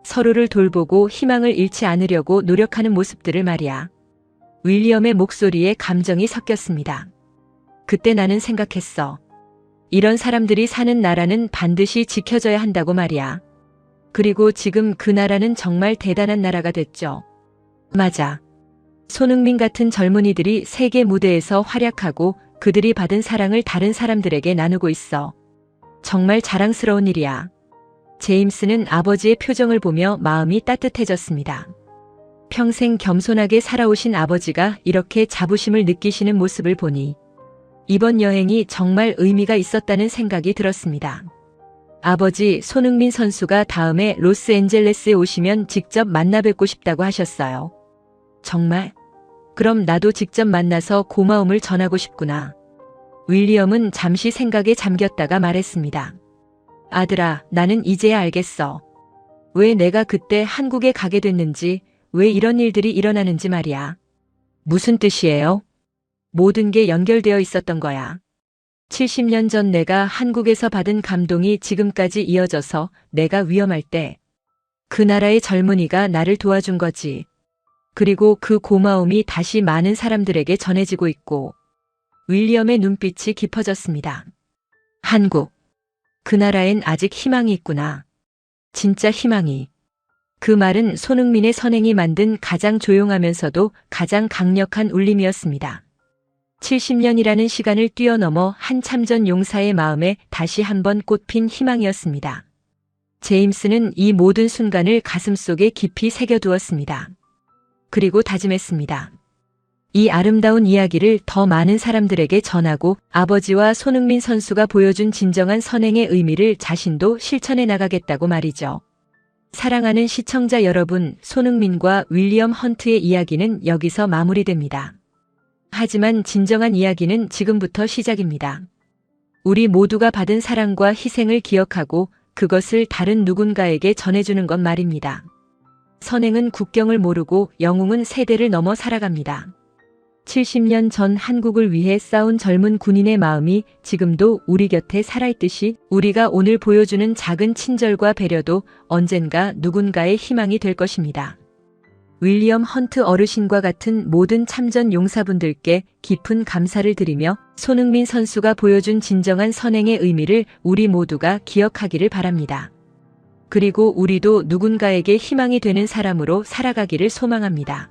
서로를 돌보고 희망을 잃지 않으려고 노력하는 모습들을 말이야. 윌리엄의 목소리에 감정이 섞였습니다. 그때 나는 생각했어. 이런 사람들이 사는 나라는 반드시 지켜져야 한다고 말이야. 그리고 지금 그 나라는 정말 대단한 나라가 됐죠. 맞아. 손흥민 같은 젊은이들이 세계 무대에서 활약하고 그들이 받은 사랑을 다른 사람들에게 나누고 있어. 정말 자랑스러운 일이야. 제임스는 아버지의 표정을 보며 마음이 따뜻해졌습니다. 평생 겸손하게 살아오신 아버지가 이렇게 자부심을 느끼시는 모습을 보니 이번 여행이 정말 의미가 있었다는 생각이 들었습니다. 아버지, 손흥민 선수가 다음에 로스앤젤레스에 오시면 직접 만나 뵙고 싶다고 하셨어요. 정말? 그럼 나도 직접 만나서 고마움을 전하고 싶구나. 윌리엄은 잠시 생각에 잠겼다가 말했습니다. 아들아, 나는 이제야 알겠어. 왜 내가 그때 한국에 가게 됐는지, 왜 이런 일들이 일어나는지 말이야. 무슨 뜻이에요? 모든 게 연결되어 있었던 거야. 70년 전 내가 한국에서 받은 감동이 지금까지 이어져서 내가 위험할 때 그 나라의 젊은이가 나를 도와준 거지. 그리고 그 고마움이 다시 많은 사람들에게 전해지고 있고. 윌리엄의 눈빛이 깊어졌습니다. 한국. 그 나라엔 아직 희망이 있구나. 진짜 희망이. 그 말은 손흥민의 선행이 만든 가장 조용하면서도 가장 강력한 울림이었습니다. 70년이라는 시간을 뛰어넘어 한참 전 용사의 마음에 다시 한번 꽃핀 희망이었습니다. 제임스는 이 모든 순간을 가슴속에 깊이 새겨두었습니다. 그리고 다짐했습니다. 이 아름다운 이야기를 더 많은 사람들에게 전하고 아버지와 손흥민 선수가 보여준 진정한 선행의 의미를 자신도 실천해 나가겠다고 말이죠. 사랑하는 시청자 여러분, 손흥민과 윌리엄 헌트의 이야기는 여기서 마무리됩니다. 하지만 진정한 이야기는 지금부터 시작입니다. 우리 모두가 받은 사랑과 희생을 기억하고 그것을 다른 누군가에게 전해주는 것 말입니다. 선행은 국경을 모르고 영웅은 세대를 넘어 살아갑니다. 70년 전 한국을 위해 싸운 젊은 군인의 마음이 지금도 우리 곁에 살아있듯이 우리가 오늘 보여주는 작은 친절과 배려도 언젠가 누군가의 희망이 될 것입니다. 윌리엄 헌트 어르신과 같은 모든 참전 용사분들께 깊은 감사를 드리며 손흥민 선수가 보여준 진정한 선행의 의미를 우리 모두가 기억하기를 바랍니다. 그리고 우리도 누군가에게 희망이 되는 사람으로 살아가기를 소망합니다.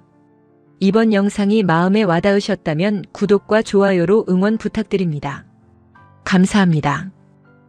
이번 영상이 마음에 와닿으셨다면 구독과 좋아요로 응원 부탁드립니다. 감사합니다.